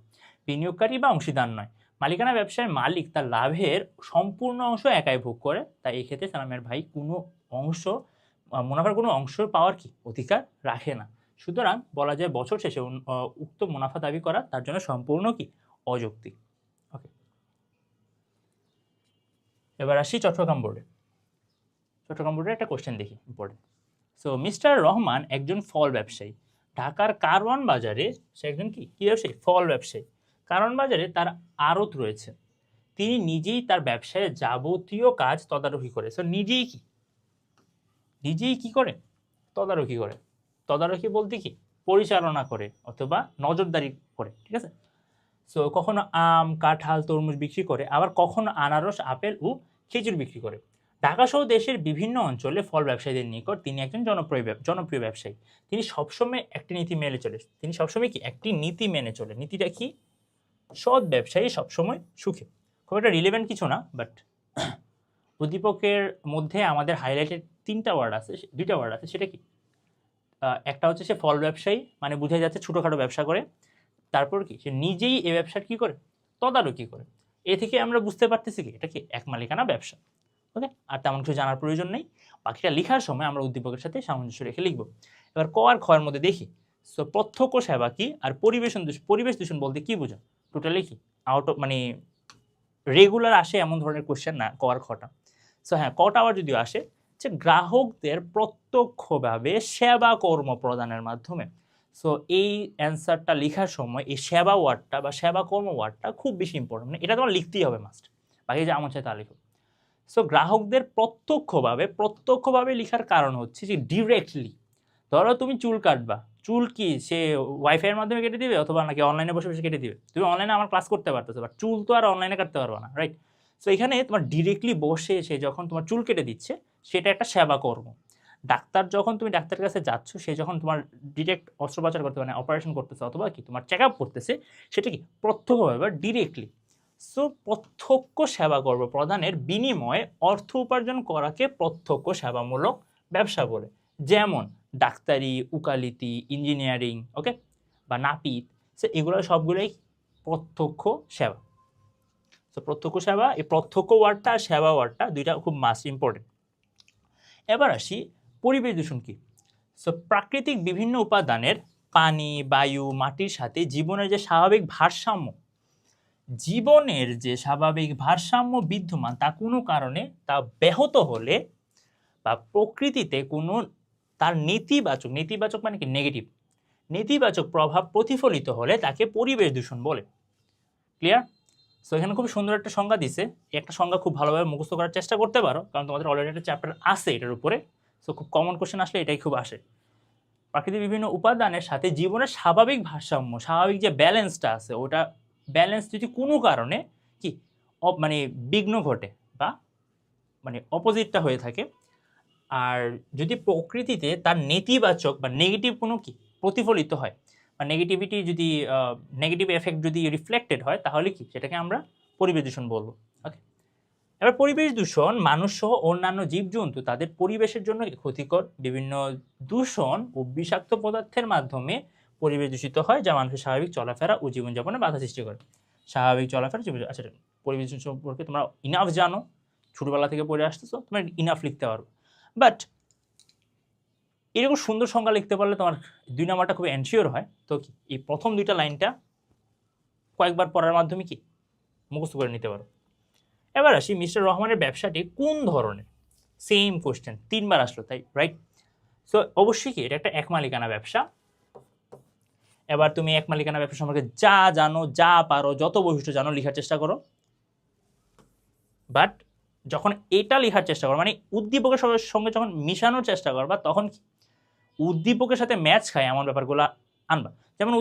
বিনিয়োগকারী বা অংশীদার নয়, মালিকানা ব্যবসায় মালিক তার লাভের সম্পূর্ণ অংশ একাই ভোগ করে, তাই এই ক্ষেত্রে সালামের ভাই কোনো অংশ, মুনাফার কোনো অংশ পাওয়ার কি অধিকার রাখে না। সুতরাং বলা যায় বছর শেষে উক্ত মুনাফা দাবি করা তার জন্য সম্পূর্ণ কি অযৌক্তিক। ওকে, এবার আসি চট্টগ্রাম বোর্ডের একটা কোশ্চেন দেখি, ইম্পর্টেন্ট। সো মিস্টার রহমান একজন ফল ব্যবসায়ী, ঢাকার কারওয়ান বাজারে সে একজন কি ব্যবসায়ী, ফল ব্যবসায়ী। কারওয়ান বাজারে তার আড়ত রয়েছে, তিনি নিজেই তার ব্যবসায় যাবতীয় কাজ তদারকি করে। সো নিজেই কি করে, তদারকি বলতে কি পরিচালনা করে অথবা নজরদারি করে, ঠিক আছে। সো কখনো আম, কাঁঠাল, তরমুজ বিক্রি করে, আবার কখনো আনারস, আপেল ও খেজুর বিক্রি করে। ঢাকা সহ দেশের বিভিন্ন অঞ্চলে ফল ব্যবসায়ীদের নিকট তিনি একজন জনপ্রিয় ব্যবসায়ী। তিনি সবসময় একটি নীতি মেনে চলে। নীতিটা কি, সৎ ব্যবসায়ী সবসময় সুখী। খুব একটা রিলেভেন্ট কিছু না, বাট উদ্দীপকের মধ্যে আমাদের হাইলাইটেড দুইটা ওয়ার্ড আছে, সেটা কি, একটা হচ্ছে সে ফল ব্যবসায়ী, মানে বোঝা যাচ্ছে ছোটোখাটো ব্যবসা করে। তারপর কি সে নিজেই এই ব্যবসার কি করে, তদারকি করে। এ থেকে আমরা বুঝতে পারতেছি কি এটা কি এক মালিকানা ব্যবসা। ওকে, আর তেমন কিছু জানার প্রয়োজন নেই। বাকিটা লেখার সময় আমরা উদ্দীপকের সাথে সামঞ্জস্য রেখে লিখব। এবার ক আর খয়ের মধ্যে দেখি। সো প্রত্যক্ষ সেবা কি আর পরিবেশ দূষণ বলতে কি বোঝো, টোটালি কি মানে রেগুলার আসে এমন ধরনের কোশ্চেন না ক আর খটা। সো হ্যাঁ, কটা আবার যদিও আসে যে গ্রাহকদের প্রত্যক্ষভাবে সেবা কর্ম প্রদানের মাধ্যমে। সো এই অ্যান্সারটা লেখার সময় এই সেবা ওয়ার্ডটা বা সেবা কর্ম ওয়ার্ডটা খুব বেশি ইম্পর্টেন্ট, মানে এটা তোমার লিখতেই হবে মাস্ট, বাকি যে আমার চাই তা লিখো। সো গ্রাহকদের প্রত্যক্ষভাবে লেখার কারণ হচ্ছে যে ডিরেক্টলি, ধরো তুমি চুল কাটবা, চুল কি সে ওয়াইফাইয়ের মাধ্যমে কেটে দিবে অথবা নাকি অনলাইনে বসে বসে কেটে দিবে? তুমি অনলাইনে আমার ক্লাস করতে পারতেছো, বাট চুল তো আর অনলাইনে কাটতে পারবে না, রাইট? সো এখানে তোমার ডিরেক্টলি বসে সে যখন তোমার চুল কেটে দিচ্ছে সেটা একটা সেবা কর্ম। যখন তুমি ডাক্তারের কাছে যাচ্ছ, সে যখন তোমার ডিরেক্ট অস্ত্রোপচার করতে মানে অপারেশন করতেছে অথবা কি তোমার চেক আপ করতেছে, সেটা কি প্রত্যক্ষভাবে বা ডিরেক্টলি। সো প্রত্যক্ষ সেবা কর্ম প্রদানের বিনিময়ে অর্থ উপার্জন করাকে প্রত্যক্ষ সেবামূলক ব্যবসা বলে। যেমন ডাক্তারি, উকালতি, ইঞ্জিনিয়ারিং, ওকে, বা নাপিত। সো এগুলো সবগুলোই প্রত্যক্ষ সেবা। সো প্রত্যক্ষ সেবা, এই প্রত্যক্ষ ওয়ার্ডটা আর সেবা ওয়ার্ডটা দুইটা খুব মাস্ট ইম্পর্টেন্ট। এবার আসি পরিবেশ দূষণ কি। সো প্রাকৃতিক বিভিন্ন উপাদানের পানি, বায়ু, মাটির সাথে জীবনের যে স্বাভাবিক ভারসাম্য বিদ্যমান তা কোনো কারণে তা ব্যাহত হলে বা প্রকৃতিতে কোনো তার নেতিবাচক মানে কি নেগেটিভ, নেতিবাচক প্রভাব প্রতিফলিত হলে তাকে পরিবেশ দূষণ বলে। ক্লিয়ার? সো এখানে খুব সুন্দর একটা সংজ্ঞা দিছে, একটা সংজ্ঞা খুব ভালোভাবে মুখস্থ করার চেষ্টা করতে পারো, কারণ তোমাদের অলরেডি একটা চ্যাপ্টার আছে এটার উপরে। সো খুব কমন কোশ্চেন আসলে এটাই খুব আসে। প্রাকৃতিক বিভিন্ন উপাদানের সাথে জীবনের স্বাভাবিক ভারসাম্য, স্বাভাবিক যে ব্যালেন্সটা আছে, ওটা ব্যালেন্স যদি কোনো কারণে কি মানে বিঘ্ন ঘটে বা মানে অপোজিটটা হয়ে থাকে, আর যদি প্রকৃতিতে তার নেতিবাচক বা নেগেটিভ কোনো কি প্রতিফলিত হয় বা নেগেটিভিটি যদি নেগেটিভ এফেক্ট যদি রিফ্লেক্টেড হয়, তাহলে কি সেটাকে আমরা পরিবেশ দূষণ বলবো। ওকে, এবার পরিবেশ দূষণ মানুষ সহ অন্যান্য জীবজন্তু তাদের পরিবেশের জন্য ক্ষতিকর বিভিন্ন দূষণ ও বিষাক্ত পদার্থের মাধ্যমে পরিবেশ দূষিত হয়, যা মানুষের স্বাভাবিক চলাফেরা ও জীবনযাপনে বাধা সৃষ্টি করে। স্বাভাবিক চলাফেরা জীবন, আচ্ছা, পরিবেশ দূষণ সম্পর্কে তোমরা ইনাফ জানো, ছোটবেলা থেকে পড়ে আসতেছো, তোমরা ইনাফ লিখতে পারো। বাট এরকম সুন্দর সংজ্ঞা লিখতে পারলে তোমার 2 নাম্বারটা খুব এনশিওর হয়। তো কি এই প্রথম 2টা লাইনটা কয়েকবার পড়ার মাধ্যমে কি মুখস্থ করে নিতে পারো। এবার আসি মিস্টার রহমানের ব্যবসাটি কোন ধরনের, সেম কোশ্চেন 3বার আসলো, তাই রাইট? সো অবশ্যই কি এটা একটা এক মালিকানা ব্যবসা। এবার তুমি এক মালিকানা ব্যবসা সম্পর্কে যা জানো, যা পারো, যত বৈশিষ্ট্য জানো লিখার চেষ্টা করো। বাট যখন এটা লেখার চেষ্টা করো, মানে উদ্দীপকের সঙ্গে যখন মিশানোর চেষ্টা করবা, তখন উদ্দীপকের সাথে ম্যাচ খায় এমন ব্যাপারগুলো আনবা। যেমন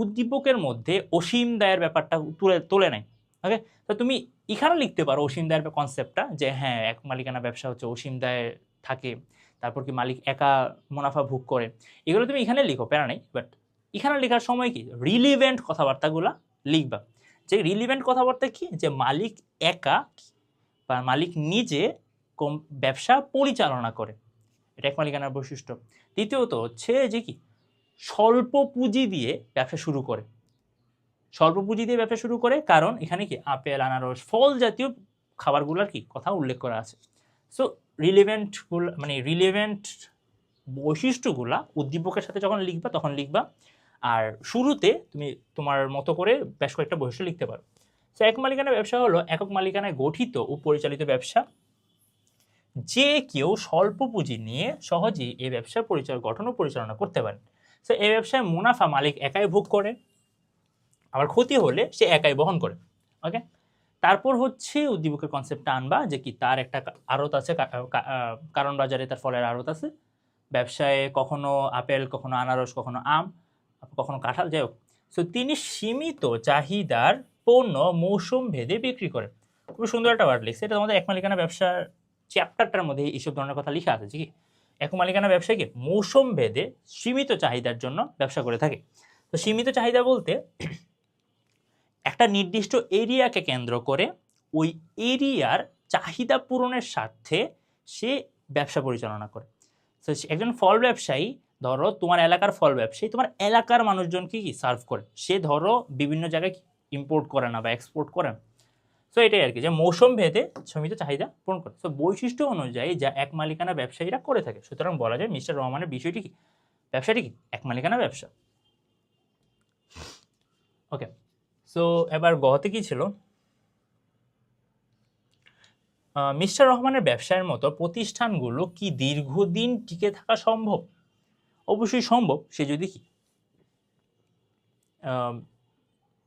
উদ্দীপকের মধ্যে অসীম দায়ের ব্যাপারটা তোলে নাই। ওকে, তো তুমি এখানে লিখতে পারো অসীম দায়ের কনসেপ্টটা, যে হ্যাঁ এক মালিকানা ব্যবসা হচ্ছে অসীম দায় থাকে, তারপর কি মালিক একা মুনাফা ভোগ করে, এগুলো তুমি এখানে লিখো, প্যারা নেই। বাট এখানে লেখার সময় কি রিলিভেন্ট কথাবার্তাগুলো লিখবা। যে রিলিভেন্ট কথাবার্তা কি, যে মালিক একা বা মালিক নিজে ব্যবসা পরিচালনা করে, এটা এক মালিকানার বৈশিষ্ট্য। দ্বিতীয়ত হচ্ছে যে কি স্বল্প পুঁজি দিয়ে ব্যবসা শুরু করে, স্বল্প পুঁজি দিয়ে ব্যবসা শুরু করে, কারণ এখানে কি আপেল, আনারস, ফল জাতীয় খাবারগুলোর কি কথা উল্লেখ করা আছে। সো রিলেভেন্টগুলো মানে রিলেভেন্ট বৈশিষ্ট্যগুলা উদ্দীপকের সাথে যখন লিখবা তখন লিখবা, আর শুরুতে তুমি তোমার মতো করে বেশ কয়েকটা বৈশিষ্ট্য লিখতে পারো। সো এক মালিকানা ব্যবসা হলো একক মালিকানায় গঠিত ও পরিচালিত ব্যবসা, যে কেউ স্বল্প পুঁজি নিয়ে সহজেই এই ব্যবসা গঠন ও পরিচালনা করতে পারে। সো এই ব্যবসায় মুনাফা মালিক একাই ভোগ করে, আবার ক্ষতি হলে সে একাই বহন করে। ওকে, তারপর হচ্ছে উদ্দীপকের কনসেপ্টটা আনবা, যে কি তার একটা আড়ত আছে, কারণ বাজারে তার ফলের আড়ত আছে, ব্যবসায় কখনো আপেল, কখনো আনারস, কখনো আম, কখনো কাঁঠাল, যাই হোক। সো তিনি সীমিত চাহিদার পণ্য মৌসুম ভেদে বিক্রি করে। খুব সুন্দর একটা ওয়ার্ড লিখছে, এটা আমাদের এক মালিকানা ব্যবসার চ্যাপ্টারটার মধ্যে এইসব ধরনের কথা লেখা আছে। কি এক মালিকানা ব্যবসায়ী মৌসুম ভেদে সীমিত চাহিদার জন্য ব্যবসা করে থাকে। তো সীমিত চাহিদা বলতে একটা নির্দিষ্ট এরিয়াকে কেন্দ্র করে ওই এরিয়ার চাহিদা পূরণের স্বার্থে সে ব্যবসা পরিচালনা করে। তো একজন ফল ব্যবসায়ী, ধরো তোমার এলাকার ফল ব্যবসায়ী তোমার এলাকার মানুষজনকে কি সার্ভ করে, সে ধরো বিভিন্ন জায়গায় ইম্পোর্ট করে না বা এক্সপোর্ট করে না। সো এটাই আর কি, যে মৌসুম ভেদে সীমিত চাহিদা পূরণ করে। সো বৈশিষ্ট্য অনুযায়ী যা এক মালিকানা ব্যবসায়ীরা করে থাকে, সুতরাং বলা যায় মিস্টার রহমানের বিষয়টি কি, ব্যবসাটি কি এক মালিকানা ব্যবসা। ওকে, সো এবার গতে কি ছিল, মিস্টার রহমানের ব্যবসায়ের মতো প্রতিষ্ঠানগুলো কি দীর্ঘদিন টিকে থাকা সম্ভব? অবশ্যই সম্ভব, সে যদি কি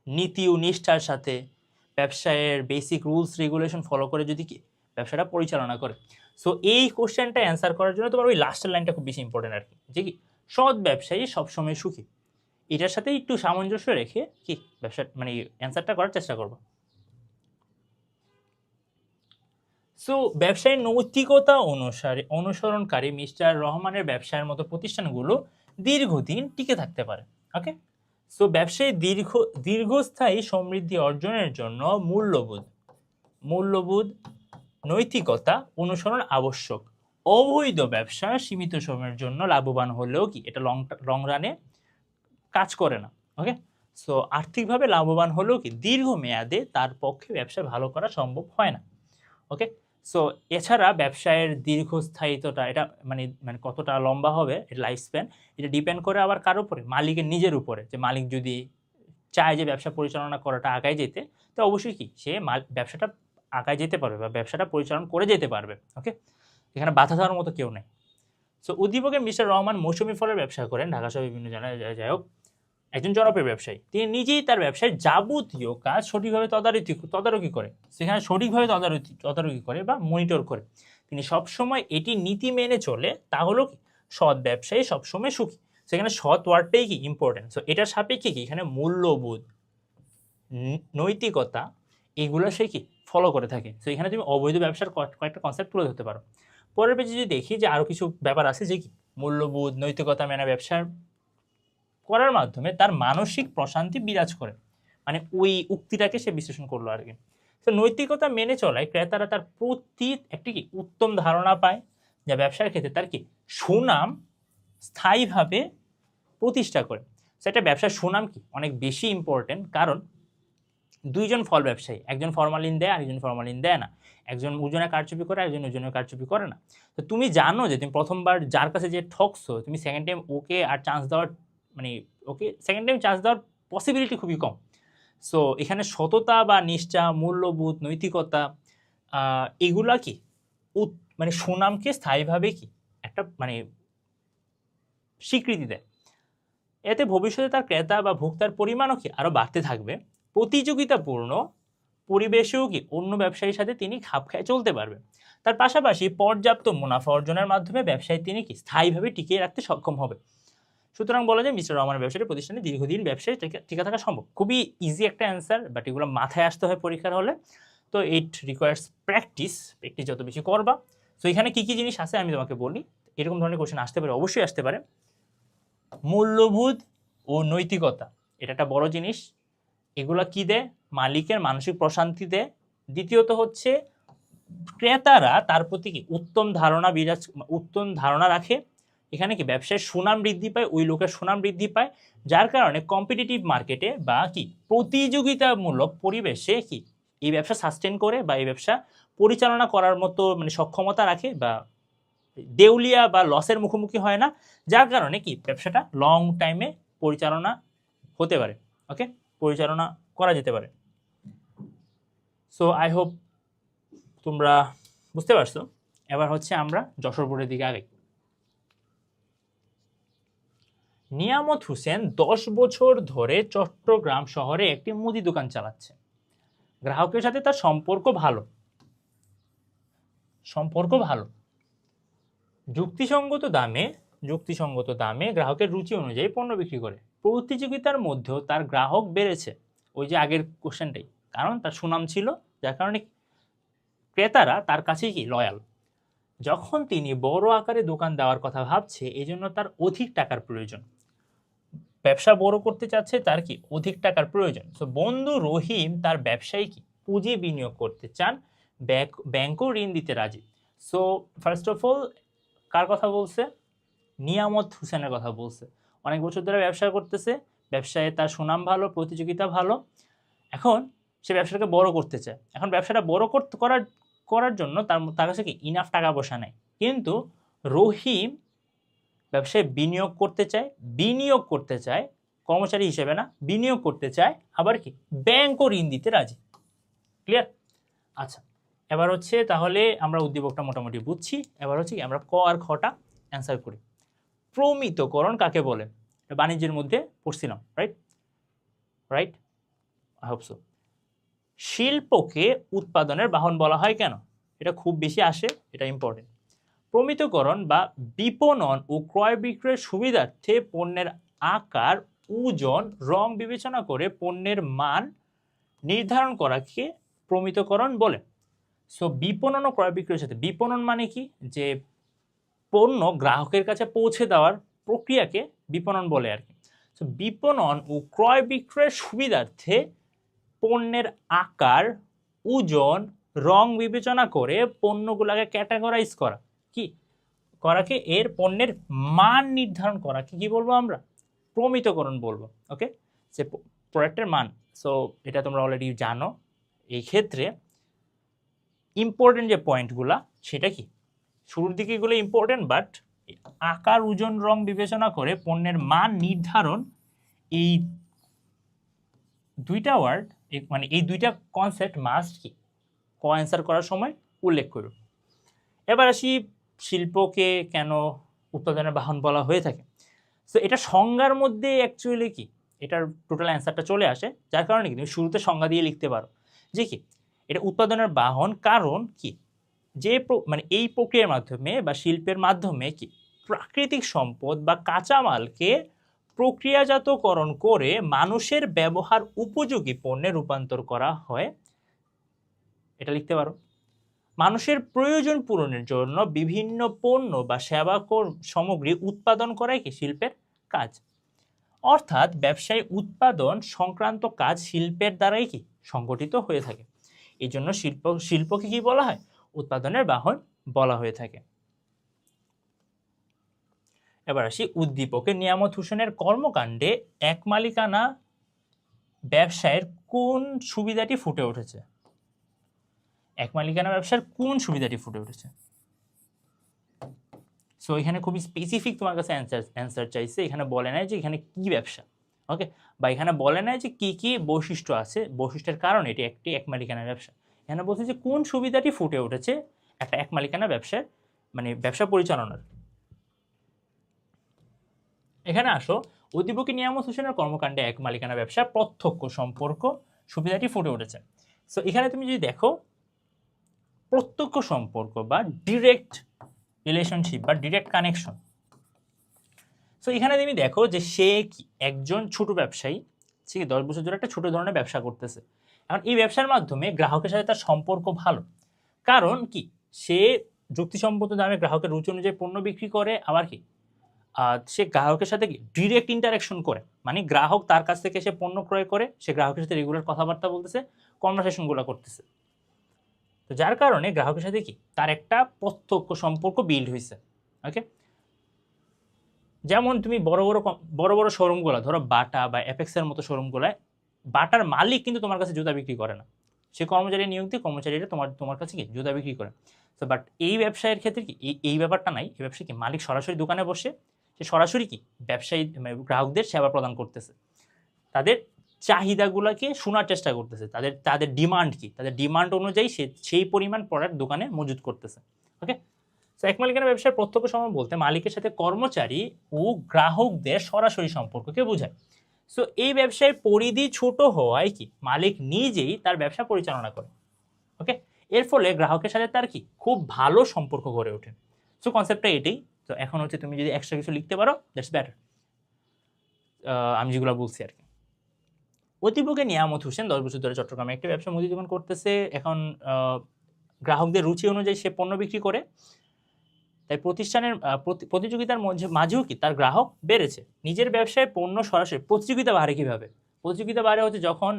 নীতি ও নিষ্ঠার সাথে ব্যবসায়ের বেসিক রুলস রেগুলেশন ফলো করে যদি কি ব্যবসাটা পরিচালনা করে। সো এই কোশ্চেনটা অ্যান্সার করার জন্য তোমার ওই লাস্টের লাইনটা খুব বেশি ইম্পর্টেন্ট আর কি, যে কি সৎ ব্যবসায়ী সবসময় সুখী, এটার সাথে একটু সামঞ্জস্য রেখে কি ব্যবসা মানে অ্যান্সারটা করার চেষ্টা করবো। সো ব্যবসায়ী নৈতিকতা অনুসরণকারী মিস্টার রহমানের ব্যবসায়ের মতো প্রতিষ্ঠানগুলো দীর্ঘদিন টিকে থাকতে পারে। ওকে, সো ব্যবসায়ী দীর্ঘস্থায়ী সমৃদ্ধি অর্জনের জন্য মূল্যবোধ নৈতিকতা অনুসরণ আবশ্যক। অবৈধ ব্যবসা সীমিত সময়ের জন্য লাভবান হলেও কি এটা লং রানে কাজ করে না। ওকে, সো আর্থিকভাবে লাভবান হলেও কি দীর্ঘমেয়াদে তার পক্ষে ব্যবসা ভালো করা সম্ভব হয় না। ওকে, সো এছাড়া ব্যবসায়ের দীর্ঘস্থায়িত্বটা এটা মানে মানে কতটা লম্বা হবে, এর লাইফ স্প্যান, এটা ডিপেন্ড করে আবার কার উপরে, মালিকের নিজের উপরে। যে মালিক যদি চায় যে ব্যবসা পরিচালনা করাটা আগায় যেতে, তো অবশ্যই কি সে ব্যবসাটা আগায় যেতে পারবে বা ব্যবসাটা পরিচালনা করে যেতে পারবে। ওকে, এখানে বাধা দেওয়ার মতো কেউ নেই। সো উদ্দীপকে মিস্টার রহমান মৌসুমী ফলের ব্যবসা করেন ঢাকা সহ বিভিন্ন জায়গায়। যাই হোক, একজন জনপ্রিয় ব্যবসায়ী, তিনি নিজেই তার ব্যবসায় যাবতীয় কাজ সঠিকভাবে তদারকি করে, সেখানে সঠিকভাবে তদারকি করে বা মনিটর করে। তিনি সবসময় এটি নীতি মেনে চলে, তা হলো কি সৎ ব্যবসায়ী সবসময় সুখী। সেখানে সৎ ওয়ার্ডটাই কি ইম্পর্টেন্ট। সো এটার সাপেক্ষে কি এখানে মূল্যবোধ, নৈতিকতা, এগুলো সে কি ফলো করে থাকে। সো এখানে তুমি অবৈধ ব্যবসার কয়েকটা কনসেপ্ট তুলে ধরতে পারো। পরের পেজে যদি দেখি যে আরও কিছু ব্যাপার আছে যে কি মূল্যবোধ নৈতিকতা মেনে ব্যবসার করার মাধ্যমে তার মানসিক প্রশান্তি বিরাজ করে, মানে ওই উক্তিটাকে সে বিশ্লেষণ করলো আর কি। তো নৈতিকতা মেনে চলায় ক্রেতারা তার প্রতি একটি কি উত্তম ধারণা পায়, যা ব্যবসার ক্ষেত্রে তার কি সুনাম স্থায়ীভাবে প্রতিষ্ঠা করে। সেটা ব্যবসার সুনাম কি অনেক বেশি ইম্পর্টেন্ট, কারণ দুইজন ফল ব্যবসায়ী, একজন ফরমালিন দেয় আর একজন ফরমালিন দেয় না, একজন ওজনে কারচুপি করে একজন ওজনে কারচুপি করে না। তো তুমি জানো যে তুমি প্রথমবার যার কাছে যে ঠকছো, তুমি সেকেন্ড টাইম ওকে আর চান্স দেওয়ার, মানে ওকে সেকেন্ড টাইম চান্স দেওয়ার পসিবিলিটি খুবই কম। সো এখানে সততা বা নিষ্ঠা, মূল্যবোধ, নৈতিকতা, এগুলা কি মানে সুনামকে স্থায়ীভাবে কি একটা মানে স্বীকৃতি দেয়। এতে ভবিষ্যতে তার ক্রেতা বা ভোক্তার পরিমাণও কি আরও বাড়তে থাকবে। প্রতিযোগিতাপূর্ণ পরিবেশেও কি অন্য ব্যবসায়ীর সাথে তিনি খাপ খায় চলতে পারবে। তার পাশাপাশি পর্যাপ্ত মুনাফা অর্জনের মাধ্যমে ব্যবসায়ী তিনি কি স্থায়ীভাবে টিকিয়ে রাখতে সক্ষম হবে। সুতরাং বলা যায় মিস্টার রহমানের ব্যবসায়ী প্রতিষ্ঠানে দীর্ঘদিন ব্যবসায় টিকে থাকা সম্ভব। খুবই ইজি একটা অ্যান্সার, বাট এগুলো মাথায় আসতে হয় পরীক্ষার হলে। তো ইট রিকোয়ার্স প্র্যাকটিস যত বেশি করবা। তো এখানে কী কী জিনিস আছে আমি তোমাকে বলি, এরকম ধরনের কোশ্চেন আসতে পারে, অবশ্যই আসতে পারে। মূল্যবোধ ও নৈতিকতা, এটা একটা বড় জিনিস। এগুলা কি দেয়? মালিকের মানসিক প্রশান্তি দেয়। দ্বিতীয়ত হচ্ছে ক্রেতারা তার প্রতি কি উত্তম ধারণা রাখে। এখানে কি ব্যবসায় সুনাম বৃদ্ধি পায়, ওই লোকের সুনাম বৃদ্ধি পায়, যার কারণে কম্পিটিটিভ মার্কেটে বা কি প্রতিযোগিতামূলক পরিবেশে কি এই ব্যবসা সাস্টেন করে বা এই ব্যবসা পরিচালনা করার মতো মানে সক্ষমতা রাখে, বা দেউলিয়া বা লসের মুখোমুখি হয় না, যার কারণে কি ব্যবসাটা লং টাইমে পরিচালনা হতে পারে, ওকে, পরিচালনা করা যেতে পারে। সো আই হোপ তোমরা বুঝতে পারছো। এবার হচ্ছে আমরা যশোর বোর্ডের দিকে আগাই। নিয়ামত হোসেন 10 বছর ধরে চট্টগ্রাম শহরে একটি মুদি দোকান চালাচ্ছে। গ্রাহকের সাথে তার সম্পর্ক ভালো, যুক্তিসঙ্গত দামে গ্রাহকের রুচি অনুযায়ী পণ্য বিক্রি করে। প্রতিযোগিতার মধ্যেও তার গ্রাহক বেড়েছে, ওই যে আগের কোশ্চেনটাই, কারণ তার সুনাম ছিল, যার কারণে ক্রেতারা তার কাছেই কি লয়াল। যখন তিনি বড় আকারে দোকান দেওয়ার কথা ভাবছে, এই জন্য তার অধিক টাকার প্রয়োজন। ব্যবসা বড় করতে চাচ্ছে, তার কি অধিক টাকার প্রয়োজন। সো বন্ধু রহিম তার ব্যবসায়ী কি পুঁজি বিনিয়োগ করতে চান, ব্যাংকও ঋণ দিতে রাজি। সো ফার্স্ট অফ অল কার কথা বলছে? নিয়ামত হোসেনের কথা বলছে। অনেক বছর ধরে ব্যবসা করতেছে, ব্যবসায় তার সুনাম ভালো, প্রতিযোগিতা ভালো। এখন সে ব্যবসাটাকে বড় করতে চায়। এখন ব্যবসাটা বড় করার জন্য তার কাছে কি ইনাফ টাকা পয়সা নেই, কিন্তু রহিম ব্যবসায় বিনিয়োগ করতে চায় কর্মচারী হিসেবে না, বিনিয়োগ করতে চায়, আবার কি ব্যাংকও ঋণ দিতে রাজি। ক্লিয়ার? আচ্ছা, এবার হচ্ছে তাহলে আমরা উদ্দীপকটা মোটামুটি বুঝছি। এবার হচ্ছে কি আমরা ক আর খটা অ্যান্সার করি। প্রমিতকরণ কাকে বলে? বাণিজ্যের মধ্যে পড়ছিলাম, রাইট? I hope so. শিল্পকে উৎপাদনের বাহন বলা হয় কেন? এটা খুব বেশি আসে, এটা ইম্পর্টেন্ট। প্রমিতকরণ বা বিপণন ও ক্রয় বিক্রয়ের সুবিধার্থে পণ্যের আকার, ওজন, রং বিবেচনা করে পণ্যের মান নির্ধারণ করাকে প্রমিতকরণ বলে। সো বিপণন ও ক্রয় বিক্রয়ের সাথে, বিপণন মানে কি, যে পণ্য গ্রাহকের কাছে পৌঁছে দেওয়ার প্রক্রিয়াকে বিপণন বলে আর কি। সো বিপণন ও ক্রয় বিক্রয়ের সুবিধার্থে পণ্যের আকার, ওজন, রং বিবেচনা করে পণ্যগুলোকে ক্যাটাগরাইজ করাকে এর পণ্যের মান নির্ধারণ করাকে কি বলবো আমরা? প্রমিতকরণ বলবো। ওকে, সে প্রোডাক্টের মান। সো এটা তোমরা অলরেডি জানো। এই ক্ষেত্রে ইম্পর্টেন্ট যে পয়েন্টগুলা, সেটা কি শুরুর দিকে এগুলো ইম্পর্টেন্ট, বাট আকার, ওজন, রং বিবেচনা করে পণ্যের মান নির্ধারণ, এই দুইটা ওয়ার্ড, মানে এই দুইটা কনসেপ্ট মাস্ট কি অ্যান্সার করার সময় উল্লেখ করব। এবার আসি শিল্পকে কেন উৎপাদনের বাহন বলা হয়ে থাকে। সো এটা সংজ্ঞার মধ্যে অ্যাকচুয়ালি কি এটার টোটাল অ্যান্সারটা চলে আসে, যার কারণে কি তুমি শুরুতে সংজ্ঞা দিয়ে লিখতে পারো যে কি এটা উৎপাদনের বাহন, কারণ কি যে মানে এই প্রক্রিয়ার মাধ্যমে বা শিল্পের মাধ্যমে কি প্রাকৃতিক সম্পদ বা কাঁচামালকে প্রক্রিয়াজাতকরণ করে মানুষের ব্যবহার উপযোগী পণ্যে রূপান্তর করা হয়। এটা লিখতে পারো। মানুষের প্রয়োজন পূরণের জন্য বিভিন্ন পণ্য বা সেবা সামগ্রী উৎপাদন করাই কি শিল্পের কাজ। অর্থাৎ ব্যবসায়ী উৎপাদন সংক্রান্ত কাজ শিল্পের দ্বারাই কি সংগঠিত হয়ে থাকে। এই জন্য শিল্পকে কি বলা হয়? উৎপাদনের বাহন বলা হয়ে থাকে। এবার আসি উদ্দীপকে নিয়ামত হোসেনের কর্মকাণ্ডে এক মালিকানা ব্যবসায়ের কোন সুবিধাটি ফুটে উঠেছে? এক মালিকানা ব্যবসার কোন সুবিধাটি ফুটে উঠেছে? সো এখানে খুবই স্পেসিফিক তোমার কাছে অ্যান্সার চাইছে। এখানে বলে নাই যে এখানে কি ব্যবসা, ওকে, বা এখানে বলে নাই যে কি কি বৈশিষ্ট্য আছে, বৈশিষ্ট্যের কারণে এটি একটি এক মালিকানা ব্যবসা। এখানে বলছে যে কোন সুবিধাটি ফুটে উঠেছে একটা এক মালিকানা ব্যবসার, মানে ব্যবসা পরিচালনার। এখানে আসো, উদ্দীপকে নিয়ামত হোসেনের কর্মকাণ্ডে এক মালিকানা ব্যবসার প্রত্যক্ষ সম্পর্ক সুবিধাটি ফুটে উঠেছে। সো এখানে তুমি যদি দেখো প্রত্যক্ষ সম্পর্ক বা ডিরেক্ট রিলেশনশিপ বা ডিরেক্ট কানেকশন, সো এখানে তুমি দেখো যে সে একজন ছোট ব্যবসায়ী, ঠিক আছে, 10 বছর ধরে একটা ছোট ধরনের ব্যবসা করতেছে। এখন এই ব্যবসার মাধ্যমে গ্রাহকের সাথে তার সম্পর্ক ভালো, কারণ কি সে যুক্তিসম্মত দামে গ্রাহকের রুচি অনুযায়ী পণ্য বিক্রি করে, আবার কি সে গ্রাহকের সাথে কি ডিরেক্ট ইন্টারাকশন করে, মানে গ্রাহক তার কাছ থেকে সে পণ্য ক্রয় করে, সে গ্রাহকের সাথে রেগুলার কথাবার্তা বলতেছে, কনভারসেশনগুলো করতেছে। তো যার কারণে গ্রাহকের সাথে কি তার একটা প্রত্যক্ষ সম্পর্ক বিল্ড হয়েছে। ওকে, যেমন তুমি বড় বড় শোরুমগুলো ধরো বাটা বা এপেক্সের মতো শোরুমগুলায় বাটার মালিক কিন্তু তোমার কাছে জুতা বিক্রি করে না, সে কর্মচারী নিয়োগ দিয়ে কর্মচারীরা তোমার কাছে কি জুতা বিক্রি করে। তো বাট এই ব্যবসায়ের ক্ষেত্রে কি এই ব্যাপারটা নাই। এই ব্যবসায় কি মালিক সরাসরি দোকানে বসে সে সরাসরি কি ব্যবসায়ী গ্রাহকদের সেবা প্রদান করতেছে, তাদের চাহিদাগুলোকে শোনার চেষ্টা করতেছে, তাদের ডিমান্ড কি, তাদের ডিমান্ড অনুযায়ী সে সেই পরিমাণ প্রোডাক্ট দোকানে মজুত করতেছে। ওকে, তো এক মালিকানা ব্যবসার প্রত্যক্ষ সম্পর্ক বলতে মালিকের সাথে কর্মচারী ও গ্রাহকদের সরাসরি সম্পর্ককে বোঝায়। সো এই ব্যবসায় পরিধি ছোট হওয়ায় কি মালিক নিজেই তার ব্যবসা পরিচালনা করে। ওকে, এর ফলে গ্রাহকের সাথে তার কি খুব ভালো সম্পর্ক গড়ে ওঠে। সো কনসেপ্টটা এটাই। তো এখন হচ্ছে তুমি যদি এক্সট্রা কিছু লিখতে পারো দ্যাটস বেটার, আমি যেগুলো বলছি আর কি। উদ্দীপকে নিয়ামত হোসেন 10 বছর ধরে চট্টগ্রামে একটি ব্যবসা মুদি দোকান করতেছে। এখন গ্রাহকদের রুচি অনুযায়ী সে পণ্য বিক্রি করে, তাই প্রতিষ্ঠানের প্রতিযোগিতার মাঝেও কি তার গ্রাহক বেড়েছে। নিজের ব্যবসায় পণ্য সরাসরি প্রতিযোগিতা বাড়ে কিভাবে? প্রতিযোগিতা বাড়ে হচ্ছে যখন